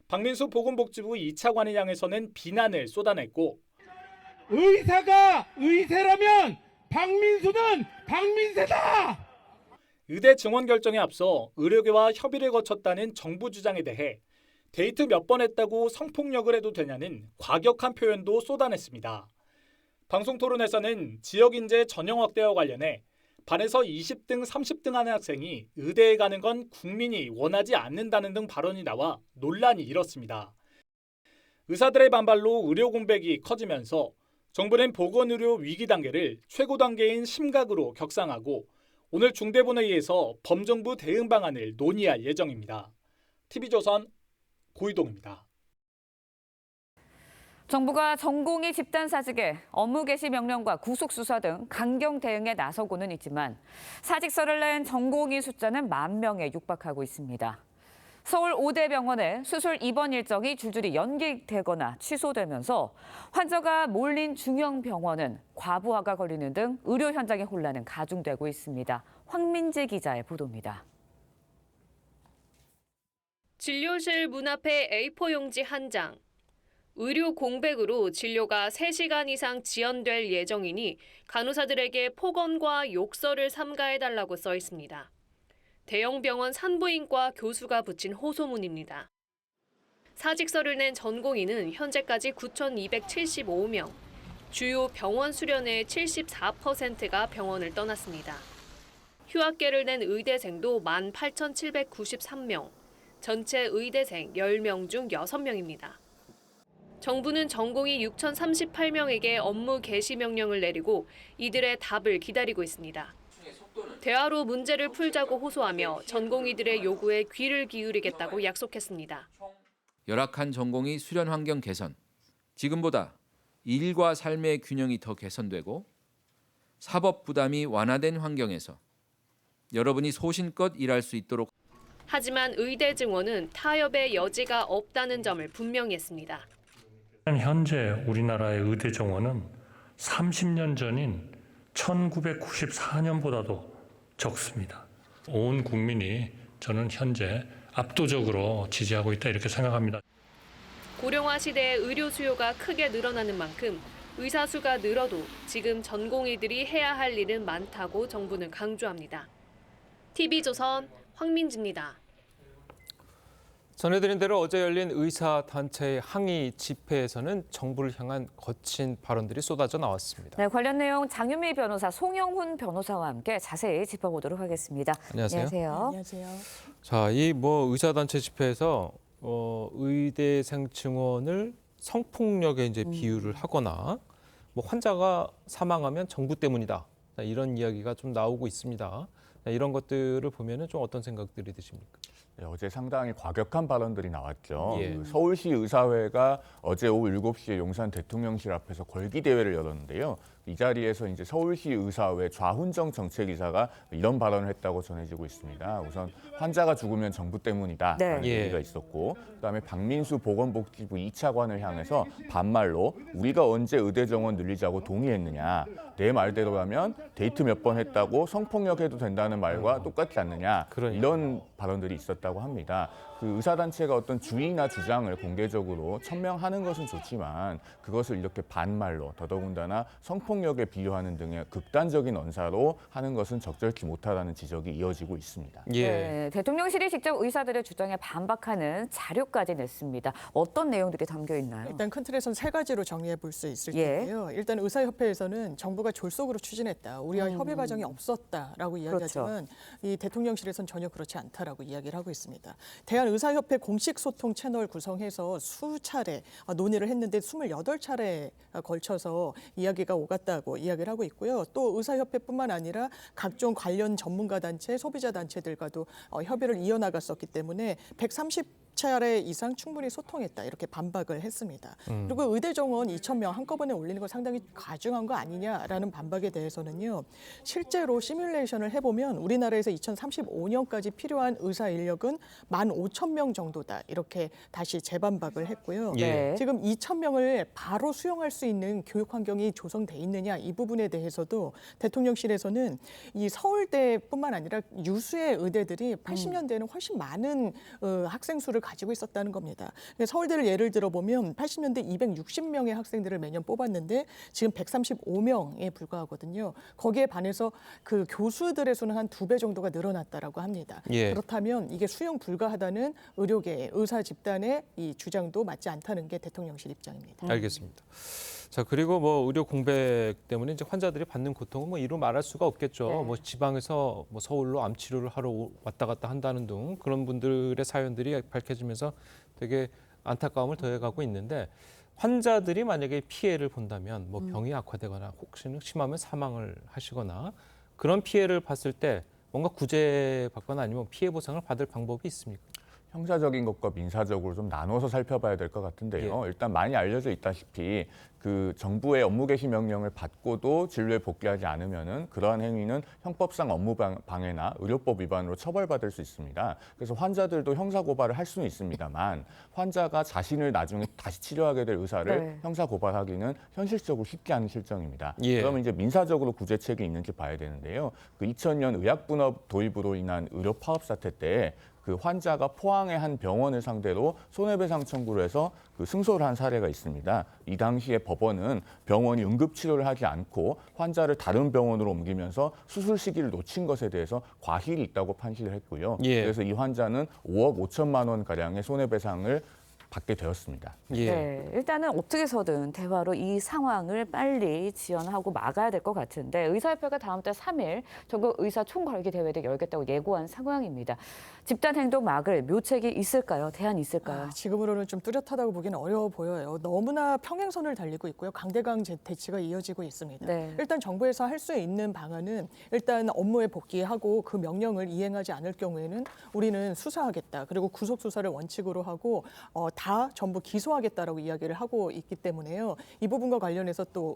박민수 보건복지부 2차관을 향해서는 비난을 쏟아냈고 의사가 의세라면 박민수는 박민세다! 의대 증원 결정에 앞서 의료계와 협의를 거쳤다는 정부 주장에 대해 데이트 몇 번 했다고 성폭력을 해도 되냐는 과격한 표현도 쏟아냈습니다. 방송 토론에서는 지역 인재 전형 확대와 관련해 반에서 20등, 30등 하는 학생이 의대에 가는 건 국민이 원하지 않는다는 등 발언이 나와 논란이 일었습니다. 의사들의 반발로 의료 공백이 커지면서 정부는 보건의료 위기 단계를 최고 단계인 심각으로 격상하고 오늘 중대본회의에서 범정부 대응 방안을 논의할 예정입니다. TV조선 고희동입니다. 정부가 전공의 집단 사직에 업무 개시 명령과 구속 수사 등 강경 대응에 나서고는 있지만 사직서를 낸 전공의 숫자는 10,000명에 육박하고 있습니다. 서울 5대 병원의 수술 입원 일정이 줄줄이 연기되거나 취소되면서 환자가 몰린 중형 병원은 과부하가 걸리는 등 의료 현장의 혼란은 가중되고 있습니다. 황민지 기자의 보도입니다. 진료실 문 앞에 A4 용지 한 장. 의료 공백으로 진료가 3시간 이상 지연될 예정이니 간호사들에게 폭언과 욕설을 삼가해달라고 써 있습니다. 대형 병원 산부인과 교수가 붙인 호소문입니다. 사직서를 낸 전공의는 현재까지 9,275명, 주요 병원 수련의 74%가 병원을 떠났습니다. 휴학계를 낸 의대생도 18,793명, 전체 의대생 10명 중 6명입니다. 정부는 전공의 6,038명에게 업무 개시 명령을 내리고 이들의 답을 기다리고 있습니다. 대화로 문제를 풀자고 호소하며 전공의들의 요구에 귀를 기울이겠다고 약속했습니다. 열악한 전공의 수련 환경 개선, 지금보다 일과 삶의 균형이 더 개선되고 사법 부담이 완화된 환경에서 여러분이 소신껏 일할 수 있도록. 하지만 의대 증원은 타협의 여지가 없다는 점을 분명히 했습니다. 현재 우리나라의 의대 정원은 30년 전인 1994년보다도 적습니다. 온 국민이 저는 현재 압도적으로 지지하고 있다 이렇게 생각합니다. 고령화 시대에 의료 수요가 크게 늘어나는 만큼 의사 수가 늘어도 지금 전공의들이 해야 할 일은 많다고 정부는 강조합니다. TV조선 황민지입니다. 전해드린 대로 어제 열린 의사단체의 항의 집회에서는 정부를 향한 거친 발언들이 쏟아져 나왔습니다. 네, 관련 내용 장윤미 변호사, 송영훈 변호사와 함께 자세히 짚어보도록 하겠습니다. 안녕하세요. 안녕하세요. 자, 이 의사단체 집회에서 의대생 증원을 성폭력에 이제 비유를 하거나 환자가 사망하면 정부 때문이다. 이런 이야기가 좀 나오고 있습니다. 이런 것들을 보면은 좀 어떤 생각들이 드십니까? 네, 어제 상당히 과격한 발언들이 나왔죠. 예. 서울시 의사회가 어제 오후 7시에 용산 대통령실 앞에서 걸기대회를 열었는데요. 이 자리에서 이제 서울시 의사회 좌훈정 정책이사가 이런 발언을 했다고 전해지고 있습니다. 우선 환자가 죽으면 정부 때문이다 라는 얘기가 있었고, 그다음에 박민수 보건복지부 2차관을 향해서 반말로 우리가 언제 의대 정원 늘리자고 동의했느냐, 내 말대로라면 데이트 몇 번 했다고 성폭력해도 된다는 말과 똑같지 않느냐, 이런 발언들이 있었다고 합니다. 그 의사단체가 어떤 주의나 주장을 공개적으로 천명하는 것은 좋지만 그것을 이렇게 반말로 더더군다나 성폭력에 비유하는 등의 극단적인 언사로 하는 것은 적절치 못하다는 지적이 이어지고 있습니다. 네, 대통령실이 직접 의사들의 주장에 반박하는 자료까지 냈습니다. 어떤 내용들이 담겨 있나요? 일단 큰 틀에서는 3가지로 정리해 볼 수 있을 텐데요. 일단 의사협회에서는 정부가 졸속으로 추진했다. 우리와 협의 과정이 없었다라고 이야기하지만 이 대통령실에서는 전혀 그렇지 않다라고 이야기를 하고 있습니다. 대한의사협회 공식 소통 채널 구성해서 수차례 논의를 했는데 28차례에 걸쳐서 이야기가 오갔다고 이야기를 하고 있고요. 또 의사협회뿐만 아니라 각종 관련 전문가 단체, 소비자 단체들과도 협의를 이어나갔었기 때문에 130차례 이상 충분히 소통했다 이렇게 반박을 했습니다. 그리고 의대 정원 2,000명 한꺼번에 올리는 거 상당히 과중한 거 아니냐라는 반박에 대해서는요. 실제로 시뮬레이션을 해보면 우리나라에서 2035년까지 필요한 의사 인력은 15,000명 정도다 이렇게 다시 재반박을 했고요. 지금 2,000명을 바로 수용할 수 있는 교육 환경이 조성돼 있느냐 이 부분에 대해서도 대통령실에서는 이 서울대뿐만 아니라 유수의 의대들이 80년대에는 훨씬 많은 학생 수를 가지고 있었다는 겁니다. 서울대를 예를 들어보면 80년대 260명의 학생들을 매년 뽑았는데 지금 135명에 불과하거든요. 거기에 반해서 그 교수들의 수는 한 2배 정도가 늘어났다라고 합니다. 그렇다면 이게 수용 불가하다는 의료계, 의사 집단의 이 주장도 맞지 않다는 게 대통령실 입장입니다. 알겠습니다. 자, 그리고 의료 공백 때문에 이제 환자들이 받는 고통은 이루 말할 수가 없겠죠. 지방에서 서울로 암 치료를 하러 왔다 갔다 한다는 등 그런 분들의 사연들이 밝혀지면서 되게 안타까움을 더해가고 있는데, 환자들이 만약에 피해를 본다면 병이 악화되거나 혹시나 심하면 사망을 하시거나 그런 피해를 봤을 때 뭔가 구제받거나 아니면 피해 보상을 받을 방법이 있습니까? 형사적인 것과 민사적으로 좀 나눠서 살펴봐야 될 것 같은데요. 일단 많이 알려져 있다시피 그 정부의 업무 개시 명령을 받고도 진료에 복귀하지 않으면은 그러한 행위는 형법상 업무 방해나 의료법 위반으로 처벌받을 수 있습니다. 그래서 환자들도 형사 고발을 할 수는 있습니다만 환자가 자신을 나중에 다시 치료하게 될 의사를 형사 고발하기는 현실적으로 쉽지 않은 실정입니다. 그러면 이제 민사적으로 구제책이 있는지 봐야 되는데요. 그 2000년 의약분업 도입으로 인한 의료 파업 사태 때 그 환자가 포항의 한 병원을 상대로 손해배상 청구를 해서 그 승소를 한 사례가 있습니다. 이 당시에 법원은 병원이 응급치료를 하지 않고 환자를 다른 병원으로 옮기면서 수술 시기를 놓친 것에 대해서 과실이 있다고 판시를 했고요. 그래서 이 환자는 5억 5천만 원 가량의 손해배상을 받게 되었습니다. 네, 일단은 어떻게 해서든 대화로 이 상황을 빨리 지연하고 막아야 될 것 같은데 의사협회가 다음 달 3일 전국 의사 총궐기 대회를 열겠다고 예고한 상황입니다. 집단 행동 막을 묘책이 있을까요? 대안이 있을까요? 지금으로는 좀 뚜렷하다고 보기는 어려워 보여요. 너무나 평행선을 달리고 있고요. 강대강 대치가 이어지고 있습니다. 일단 정부에서 할 수 있는 방안은 일단 업무에 복귀하고 그 명령을 이행하지 않을 경우에는 우리는 수사하겠다. 그리고 구속 수사를 원칙으로 하고 다 전부 기소하겠다라고 이야기를 하고 있기 때문에요. 이 부분과 관련해서 또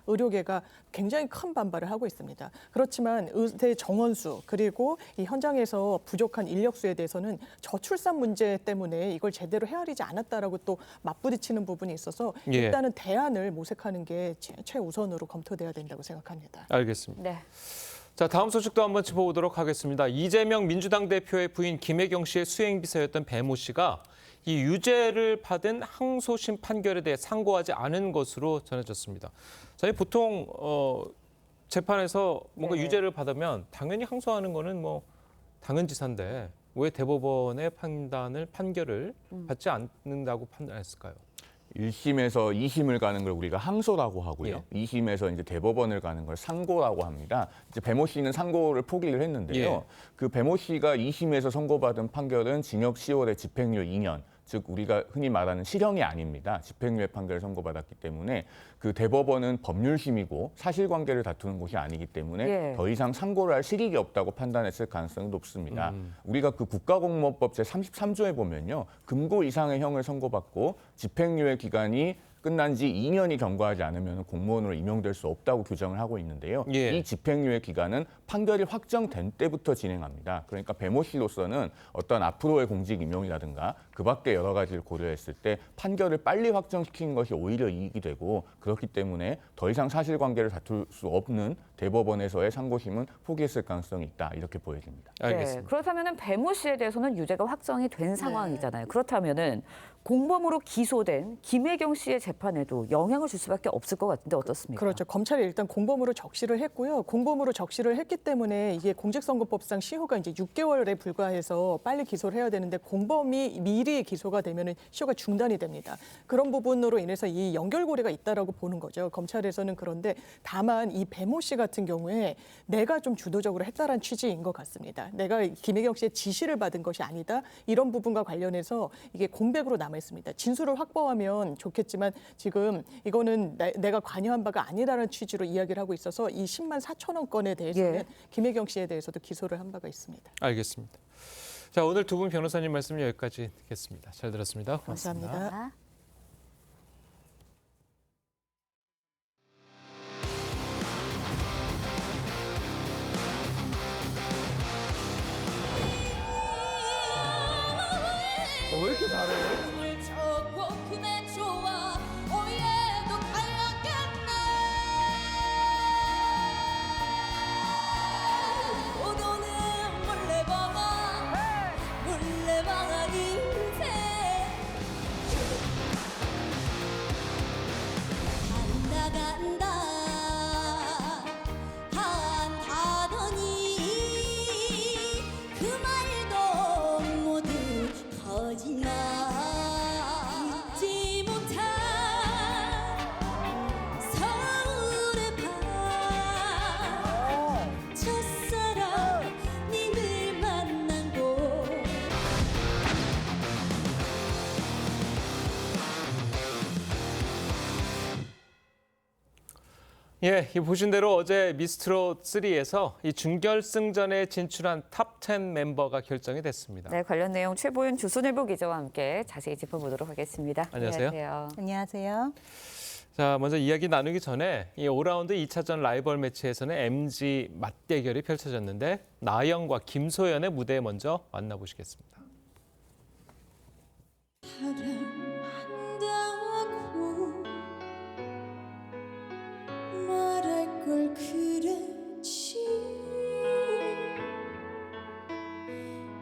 의료계가 굉장히 큰 반발을 하고 있습니다. 그렇지만 의대 정원수 그리고 이 현장에서 부족한 인력수에 대해서는 저출산 문제 때문에 이걸 제대로 헤아리지 않았다라고 또 맞부딪히는 부분이 있어서 일단은 대안을 모색하는 게 최우선으로 검토돼야 된다고 생각합니다. 알겠습니다. 네. 자, 다음 소식도 한번 짚어보도록 하겠습니다. 이재명 민주당 대표의 부인 김혜경 씨의 수행비서였던 배모 씨가 이 유죄를 받은 항소심 판결에 대해 상고하지 않은 것으로 전해졌습니다. 저희 보통 재판에서 뭔가 유죄를 받으면 당연히 항소하는 거는 뭐 당연지사인데 왜 대법원의 판결을 받지 않는다고 판단했을까요? 1심에서 2심을 가는 걸 우리가 항소라고 하고요. 2심에서 이제 대법원을 가는 걸 상고라고 합니다. 이제 배모 씨는 상고를 포기를 했는데요. 그 배모 씨가 2심에서 선고받은 판결은 징역 10월에 집행유예 2년. 즉 우리가 흔히 말하는 실형이 아닙니다. 집행유예 판결을 선고받았기 때문에 그 대법원은 법률심이고 사실관계를 다투는 곳이 아니기 때문에 더 이상 상고를 할 실익이 없다고 판단했을 가능성이 높습니다. 우리가 그 국가공무원법 제33조에 보면요. 금고 이상의 형을 선고받고 집행유예 기간이 끝난 지 2년이 경과하지 않으면 공무원으로 임용될 수 없다고 규정을 하고 있는데요. 이 집행유예 기간은 판결이 확정된 때부터 진행합니다. 그러니까 배모 씨로서는 어떤 앞으로의 공직 임용이라든가 그 밖에 여러 가지를 고려했을 때 판결을 빨리 확정시키는 것이 오히려 이익이 되고 그렇기 때문에 더 이상 사실관계를 다툴 수 없는 대법원에서의 상고심은 포기했을 가능성이 있다. 이렇게 보여집니다. 알겠습니다. 네, 그렇다면 배모 씨에 대해서는 유죄가 확정이 된 상황이잖아요. 그렇다면은 공범으로 기소된 김혜경 씨의 재판에도 영향을 줄 수밖에 없을 것 같은데 어떻습니까? 그렇죠. 검찰이 일단 공범으로 적시를 했고요. 공범으로 적시를 했기 때문에 이게 공직선거법상 시효가 이제 6개월에 불과해서 빨리 기소를 해야 되는데 공범이 미리 기소가 되면은 시효가 중단이 됩니다. 그런 부분으로 인해서 이 연결고리가 있다라고 보는 거죠. 검찰에서는. 그런데 다만 이 배모 씨 같은 경우에 내가 좀 주도적으로 했다라는 취지인 것 같습니다. 내가 김혜경 씨의 지시를 받은 것이 아니다. 이런 부분과 관련해서 이게 공백으로 남아 있습니다. 진술을 확보하면 좋겠지만 지금 이거는 내가 관여한 바가 아니라는 취지로 이야기를 하고 있어서 이 10만 4천 원 건에 대해서는 김혜경 씨에 대해서도 기소를 한 바가 있습니다. 알겠습니다. 자, 오늘 두 분 변호사님 말씀 여기까지 듣겠습니다. 잘 들었습니다. 고맙습니다. 감사합니다. 왜 이렇게 잘해? 예, 이 보신 대로 어제 미스트롯 3에서 이 준결승전에 진출한 탑 10 멤버가 결정이 됐습니다. 네, 관련 내용 최보윤 주순일보 기자와 함께 자세히 짚어보도록 하겠습니다. 안녕하세요. 안녕하세요. 자, 먼저 이야기 나누기 전에 이 5라운드 2차전 라이벌 매치에서는 MG 맞대결이 펼쳐졌는데 나영과 김소연의 무대 먼저 만나보시겠습니다. 사랑한다고 말할 걸 그랬지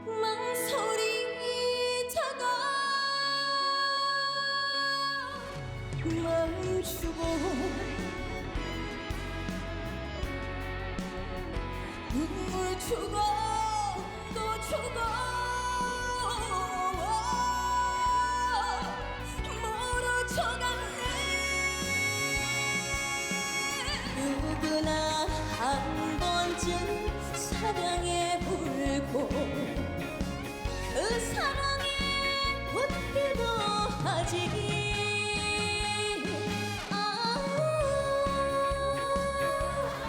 망설이다가 마음 주고 눈물 주고 또 주고 누구나 한 번쯤 사랑에 울고 그 사랑에 웃기도 하지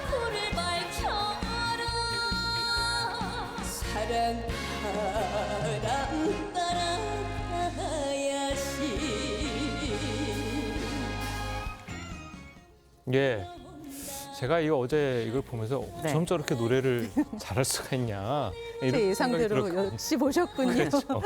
불을 밝혀라 사랑 따라야지 예. 제가 어제 이걸 보면서 어쩜 저렇게 노래를 잘할 수가 있냐. 제 예상대로 역시 보셨군요. 그렇죠.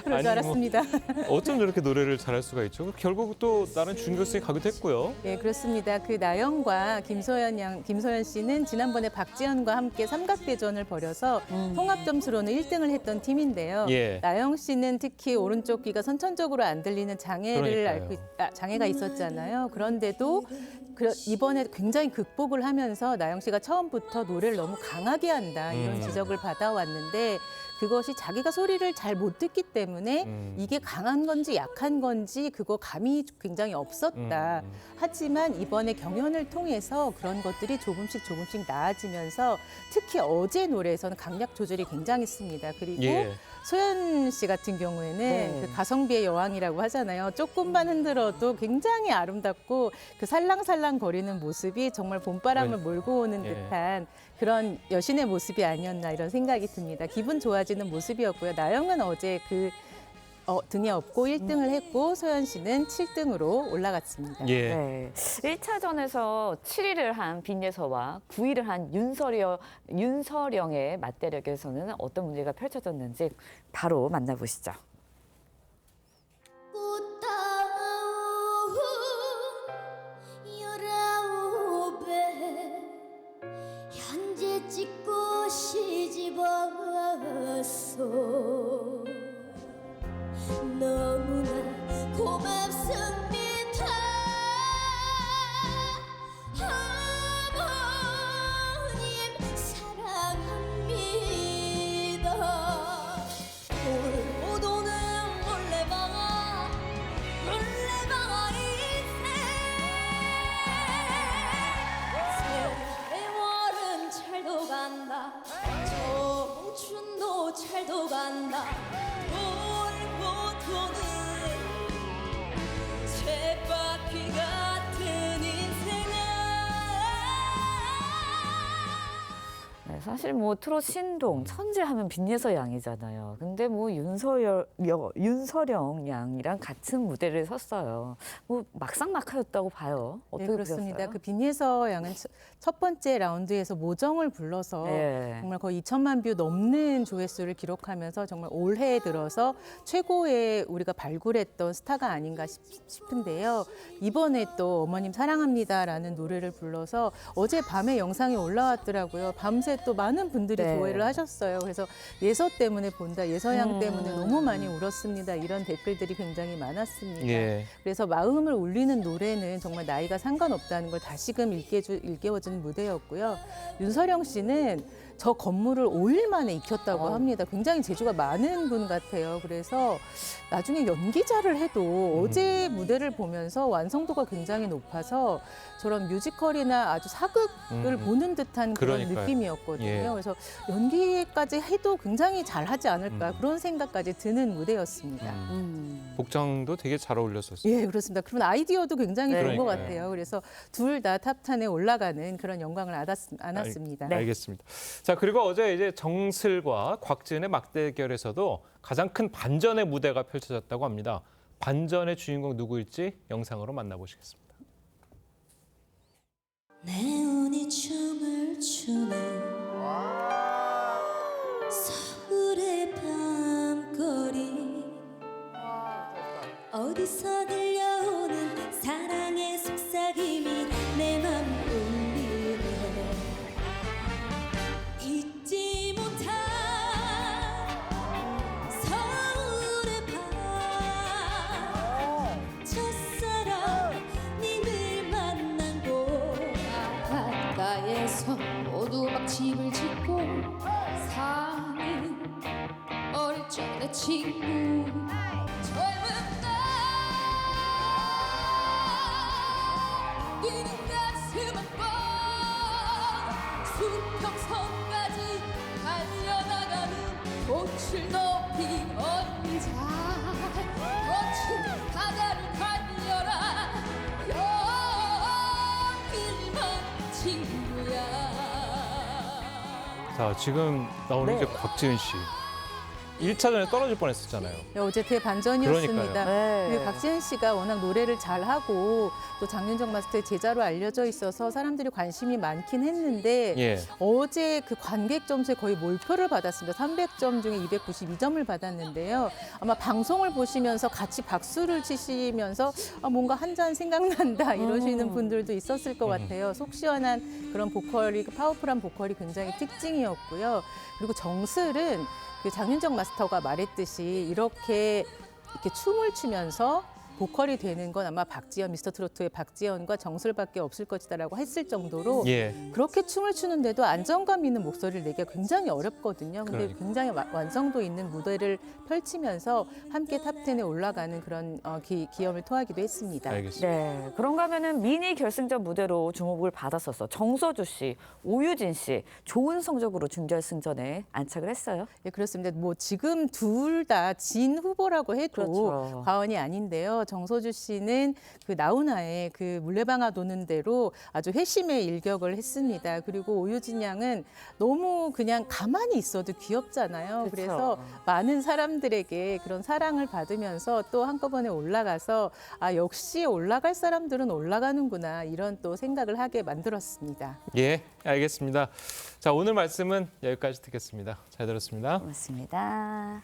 그럴 줄 알았습니다. 어쩜 저렇게 노래를 잘할 수가 있죠. 결국 또 나는 준결승에 가기도 했고요. 네, 그렇습니다. 그 나영과 김소연 씨는 지난번에 박지현과 함께 삼각대전을 벌여서 통합 점수로는 1등을 했던 팀인데요. 예. 나영 씨는 특히 오른쪽 귀가 선천적으로 안 들리는 장애가 있었잖아요. 그런데도 이번에 굉장히 극복을 하면서 나영 씨가 처음부터 노래를 너무 강하게 한다 이런 지적을 받아왔는데 그것이 자기가 소리를 잘 못 듣기 때문에 이게 강한 건지 약한 건지 그거 감이 굉장히 없었다. 하지만 이번에 경연을 통해서 그런 것들이 조금씩 나아지면서 특히 어제 노래에서는 강약 조절이 굉장했습니다. 그리고 소연 씨 같은 경우에는 그 가성비의 여왕이라고 하잖아요. 조금만 흔들어도 굉장히 아름답고 그 살랑살랑 거리는 모습이 정말 봄바람을 몰고 오는 듯한 그런 여신의 모습이 아니었나 이런 생각이 듭니다. 기분 좋아지는 모습이었고요. 나영은 어제 등에 업고 1등을 했고 소연 씨는 7등으로 올라갔습니다. 예. 네. 1차전에서 7위를 한 빈예서와 9위를 한 윤서령의 맞대결에서는 어떤 문제가 펼쳐졌는지 바로 만나보시죠. 현재 찍고 시집왔어 너무나 고맙습니다 어머님 사랑합니다 돌고도는 몰래방아 세월은 잘도 간다 청춘도 잘도 간다 돌고 도는 쳇바퀴 같은 인생아 네, 사실 트롯 신동 천재하면 빈예서 양이잖아요. 근데 윤서령 양이랑 같은 무대를 섰어요. 막상막하였다고 봐요. 어떻게 네, 그렇습니다. 보셨어요? 그 빈예서 양은 첫 번째 라운드에서 모정을 불러서 정말 거의 2천만 뷰 넘는 조회수를 기록하면서 정말 올해 들어서 최고의 우리가 발굴했던 스타가 아닌가 싶은데요. 이번에 또 어머님 사랑합니다라는 노래를 불러서 어제 밤에 영상이 올라왔더라고요. 밤새 또 많은 분들이 조회를 하셨어요. 그래서 예서 때문에 본다, 예서양 때문에 너무 많이 울었습니다. 이런 댓글들이 굉장히 많았습니다. 예. 그래서 마음을 울리는 노래는 정말 나이가 상관없다는 걸 다시금 일깨워준 무대였고요. 윤서령 씨는 저 건물을 5일 만에 익혔다고 합니다. 굉장히 재주가 많은 분 같아요. 그래서 나중에 연기자를 해도 어제 무대를 보면서 완성도가 굉장히 높아서 저런 뮤지컬이나 아주 사극을 보는 듯한 그런 그러니까요. 느낌이었거든요. 예. 그래서 연기까지 해도 굉장히 잘하지 않을까 그런 생각까지 드는 무대였습니다. 복장도 되게 잘 어울렸었어요. 예, 그렇습니다. 그런 아이디어도 굉장히 좋은 것 그러니까요. 같아요. 그래서 둘 다 탑10에 올라가는 그런 영광을 안았습니다. 알겠습니다. 자, 그리고 어제 이제 정슬과 곽지은의 맞대결에서도 가장 큰 반전의 무대가 펼쳐졌다고 합니다. 반전의 주인공 누구일지 영상으로 만나보시겠습니다. 내운이 춤을 추는 서울의 밤거리 어디서 들려오는 사랑의 속삭임이 내 맘 울리네 잊지 못한 서울의 밤 첫사랑 님을 만난 곳 바닷가에서 모두 막 집을 짓고 사는 어릴 적의 친구 젊은 날 뛰는 가슴 한번 수평선까지 달려나가는 꽃을 높이 얹자 거친 바다를 달려라 여길만 친구야. 자, 지금 나오는 게 곽지은 씨. 1차전에 떨어질 뻔했었잖아요. 네, 어제 대반전이었습니다. 그러니까요. 그리고 박지은 씨가 워낙 노래를 잘하고 또 장윤정 마스터의 제자로 알려져 있어서 사람들이 관심이 많긴 했는데 예. 어제 그 관객 점수에 거의 몰표를 받았습니다. 300점 중에 292점을 받았는데요. 아마 방송을 보시면서 같이 박수를 치시면서 뭔가 한 잔 생각난다 이러시는 분들도 있었을 것 같아요. 속 시원한 그런 보컬이 파워풀한 보컬이 굉장히 특징이었고요. 그리고 정슬은 그 장윤정 마스터가 말했듯이 이렇게 춤을 추면서 보컬이 되는 건 아마 미스터 트로트의 박지현과 정슬밖에 없을 것이다라고 했을 정도로 예. 그렇게 춤을 추는데도 안정감 있는 목소리를 내기가 굉장히 어렵거든요. 근데 그러니까. 굉장히 완성도 있는 무대를 펼치면서 함께 탑10에 올라가는 그런 기염을 토하기도 했습니다. 알겠습니다. 네, 그런가 하면은 미니 결승전 무대로 주목을 받았었어. 정서주 씨, 오유진 씨, 좋은 성적으로 준결승전에 안착을 했어요. 네, 그렇습니다. 뭐 지금 둘 다 진 후보라고 해도 그렇죠. 과언이 아닌데요. 정서주 씨는 그 나훈아의 그 물레방아 도는 대로 아주 회심의 일격을 했습니다. 그리고 오유진 양은 너무 그냥 가만히 있어도 귀엽잖아요. 그렇죠. 그래서 많은 사람들에게 그런 사랑을 받으면서 또 한꺼번에 올라가서 역시 올라갈 사람들은 올라가는구나 이런 또 생각을 하게 만들었습니다. 예, 알겠습니다. 자, 오늘 말씀은 여기까지 듣겠습니다. 잘 들었습니다. 고맙습니다.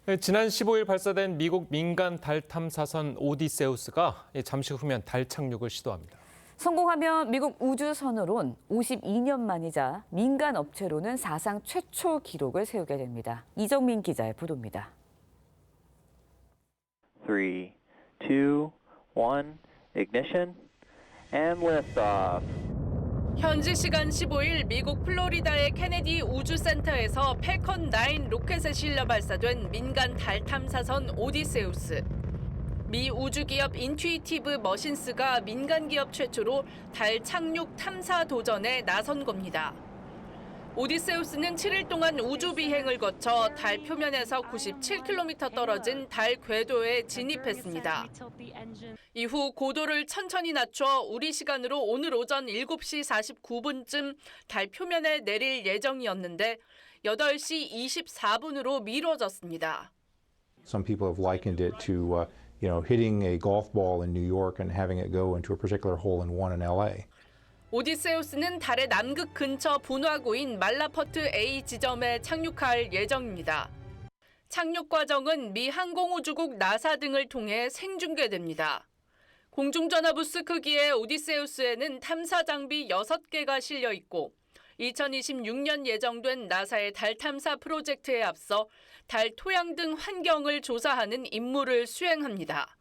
네, 지난 15일 발사된 미국 민간 달 탐사선 오디세우스가 잠시 후면 달 착륙을 시도합니다. 성공하면 미국 우주선으론 52년 만이자 민간 업체로는 사상 최초 기록을 세우게 됩니다. 이정민 기자의 보도입니다. 3, 2, 1, ignition, and liftoff. 현지 시간 15일 미국 플로리다의 케네디 우주센터에서 팰컨 9 로켓에 실려 발사된 민간 달 탐사선 오디세우스. 미 우주기업 인투이티브 머신스가 민간 기업 최초로 달 착륙 탐사 도전에 나선 겁니다. 오디세우스는 7일 동안 우주 비행을 거쳐 달 표면에서 97km 떨어진 달 궤도에 진입했습니다. 이후 고도를 천천히 낮춰 우리 시간으로 오늘 오전 7시 49분쯤 달 표면에 내릴 예정이었는데 8시 24분으로 미뤄졌습니다. Some people have likened it to hitting a golf ball in New York and having it go into a particular hole in one in LA. 오디세우스는 달의 남극 근처 분화구인 말라퍼트 A 지점에 착륙할 예정입니다. 착륙 과정은 미 항공우주국 나사 등을 통해 생중계됩니다. 공중전화 부스 크기의 오디세우스에는 탐사 장비 6개가 실려 있고 2026년 예정된 나사의 달 탐사 프로젝트에 앞서 달 토양 등 환경을 조사하는 임무를 수행합니다.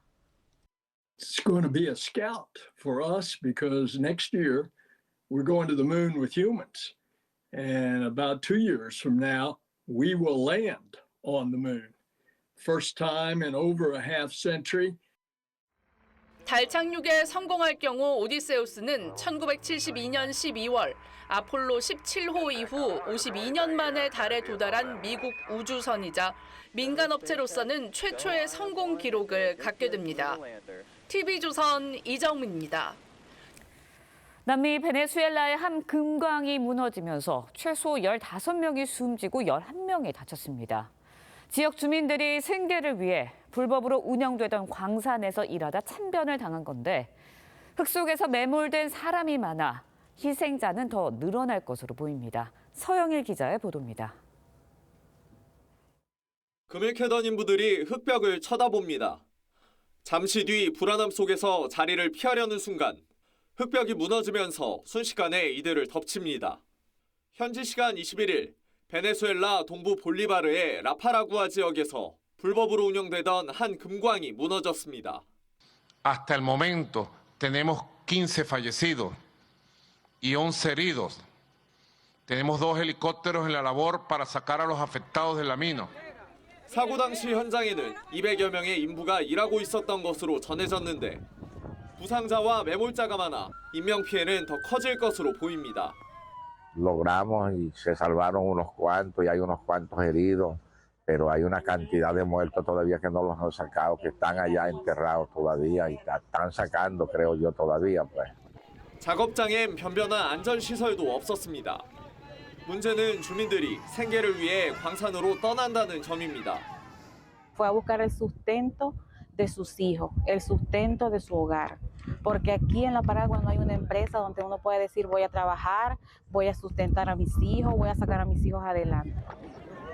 It's going to be a scout for us because next year we're going to the moon with humans. And about 2 years from now, we will land on the moon. First time in over a half century. 달 착륙에 성공할 경우 오디세우스는 1972년 12월 아폴로 17호 이후 52년 만에 달에 도달한 미국 우주선이자 민간 업체로서는 최초의 성공 기록을 갖게 됩니다. TV조선 이정민입니다. 남미 베네수엘라의 한 금광이 무너지면서 최소 15명이 숨지고 11명이 다쳤습니다. 지역 주민들이 생계를 위해 불법으로 운영되던 광산에서 일하다 참변을 당한 건데 흙 속에서 매몰된 사람이 많아 희생자는 더 늘어날 것으로 보입니다. 서영일 기자의 보도입니다. 금을 캐던 인부들이 흙벽을 쳐다봅니다. 잠시 뒤 불안함 속에서 자리를 피하려는 순간 흙벽이 무너지면서 순식간에 이들을 덮칩니다. 현지 시간 21일 베네수엘라 동부 볼리바르의 라파라구아 지역에서 불법으로 운영되던 한 금광이 무너졌습니다. Hasta el momento tenemos 15 fallecidos y 11 heridos. Tenemos 2 helicópteros en la labor para sacar a los afectados de la mina. 사고 당시 현장에는 200여 명의 인부가 일하고 있었던 것으로 전해졌는데 부상자와 매몰자가 많아 인명피해는 더 커질 것으로 보입니다. Logramos y se salvaron unos cuantos y hay unos cuantos heridos, pero hay una cantidad de muertos todavía que no los han sacado, que están allá enterrados todavía y están sacando, creo yo, todavía, pues. 작업장엔 변변한 안전시설도 없었습니다. 문제는 주민들이 생계를 위해 광산으로 떠난다는 점입니다. Fue a buscar el sustento de sus hijos, el sustento de su hogar. Porque aquí en La Paragua no hay una empresa donde uno puede decir voy a trabajar, voy a sustentar a mis hijos, voy a sacar a mis hijos adelante.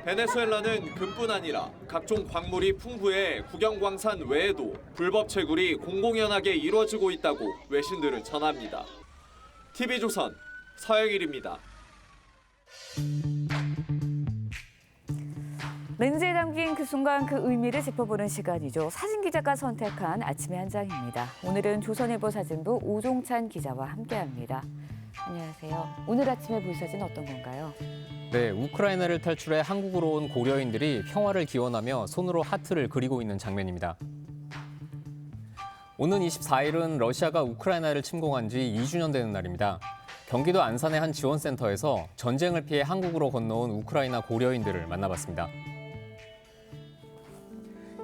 베네수엘라는 금뿐 아니라 각종 광물이 풍부해 국영광산 외에도 불법 채굴이 공공연하게 이루어지고 있다고 외신들은 전합니다. TV조선 서영일입니다. 렌즈에 담긴 그 순간 그 의미를 짚어보는 시간이죠. 사진기자가 선택한 아침의 한 장입니다. 오늘은 조선일보 사진부 오종찬 기자와 함께합니다. 안녕하세요. 오늘 아침에 볼 사진 어떤 건가요? 네, 우크라이나를 탈출해 한국으로 온 고려인들이 평화를 기원하며 손으로 하트를 그리고 있는 장면입니다. 오는 24일은 러시아가 우크라이나를 침공한 지 2주년 되는 날입니다. 경기도 안산의 한 지원센터에서 전쟁을 피해 한국으로 건너온 우크라이나 고려인들을 만나봤습니다.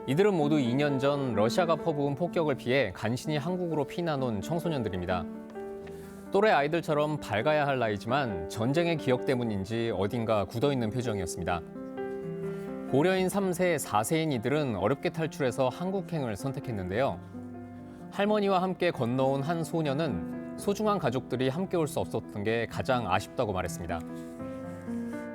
이들은 모두 2년 전 러시아가 퍼부은 폭격을 피해 간신히 한국으로 피난 온 청소년들입니다. 또래 아이들처럼 밝아야 할 나이지만 전쟁의 기억 때문인지 어딘가 굳어있는 표정이었습니다. 고려인 3세, 4세인 이들은 어렵게 탈출해서 한국행을 선택했는데요. 할머니와 함께 건너온 한 소녀는 소중한 가족들이 함께 올 수 없었던 게 가장 아쉽다고 말했습니다.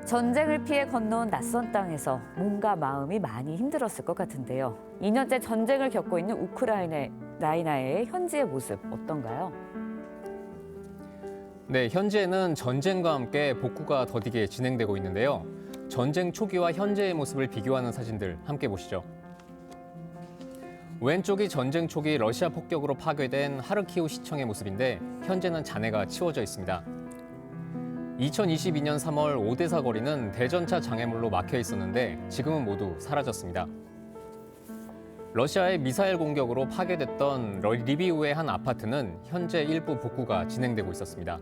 전쟁을 피해 건너온 낯선 땅에서 몸과 마음이 많이 힘들었을 것 같은데요. 2년째 전쟁을 겪고 있는 우크라이나의 현지의 모습 어떤가요? 네, 현지에는 전쟁과 함께 복구가 더디게 진행되고 있는데요. 전쟁 초기와 현재의 모습을 비교하는 사진들 함께 보시죠. 왼쪽이 전쟁 초기 러시아 폭격으로 파괴된 하르키우 시청의 모습인데 현재는 잔해가 치워져 있습니다. 2022년 3월 오데사 거리는 대전차 장애물로 막혀 있었는데 지금은 모두 사라졌습니다. 러시아의 미사일 공격으로 파괴됐던 리비우의 한 아파트는 현재 일부 복구가 진행되고 있었습니다.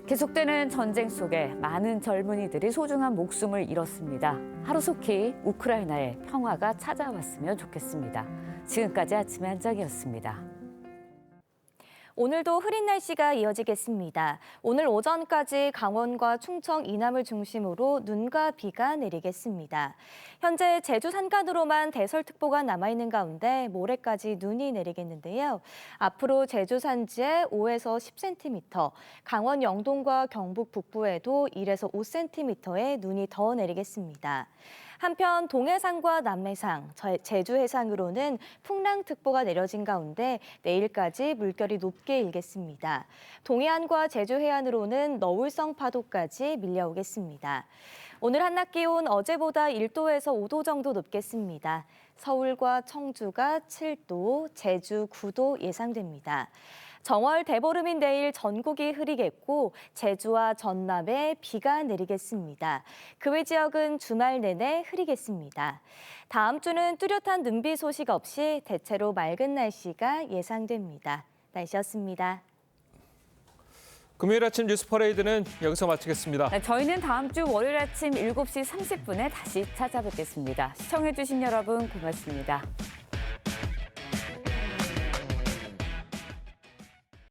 계속되는 전쟁 속에 많은 젊은이들이 소중한 목숨을 잃었습니다. 하루속히 우크라이나에 평화가 찾아왔으면 좋겠습니다. 지금까지 아침의 한 장이었습니다. 오늘도 흐린 날씨가 이어지겠습니다. 오늘 오전까지 강원과 충청, 이남을 중심으로 눈과 비가 내리겠습니다. 현재 제주 산간으로만 대설특보가 남아있는 가운데 모레까지 눈이 내리겠는데요. 앞으로 제주 산지에 5에서 10cm, 강원 영동과 경북 북부에도 1에서 5cm의 눈이 더 내리겠습니다. 한편 동해상과 남해상, 제주 해상으로는 풍랑특보가 내려진 가운데 내일까지 물결이 높게 일겠습니다. 동해안과 제주 해안으로는 너울성 파도까지 밀려오겠습니다. 오늘 한낮 기온 어제보다 1도에서 5도 정도 높겠습니다. 서울과 청주가 7도, 제주 9도 예상됩니다. 정월 대보름인 내일 전국이 흐리겠고 제주와 전남에 비가 내리겠습니다. 그 외 지역은 주말 내내 흐리겠습니다. 다음 주는 뚜렷한 눈비 소식 없이 대체로 맑은 날씨가 예상됩니다. 날씨였습니다. 금요일 아침 뉴스 퍼레이드는 여기서 마치겠습니다. 네, 저희는 다음 주 월요일 아침 7시 30분에 다시 찾아뵙겠습니다. 시청해주신 여러분 고맙습니다.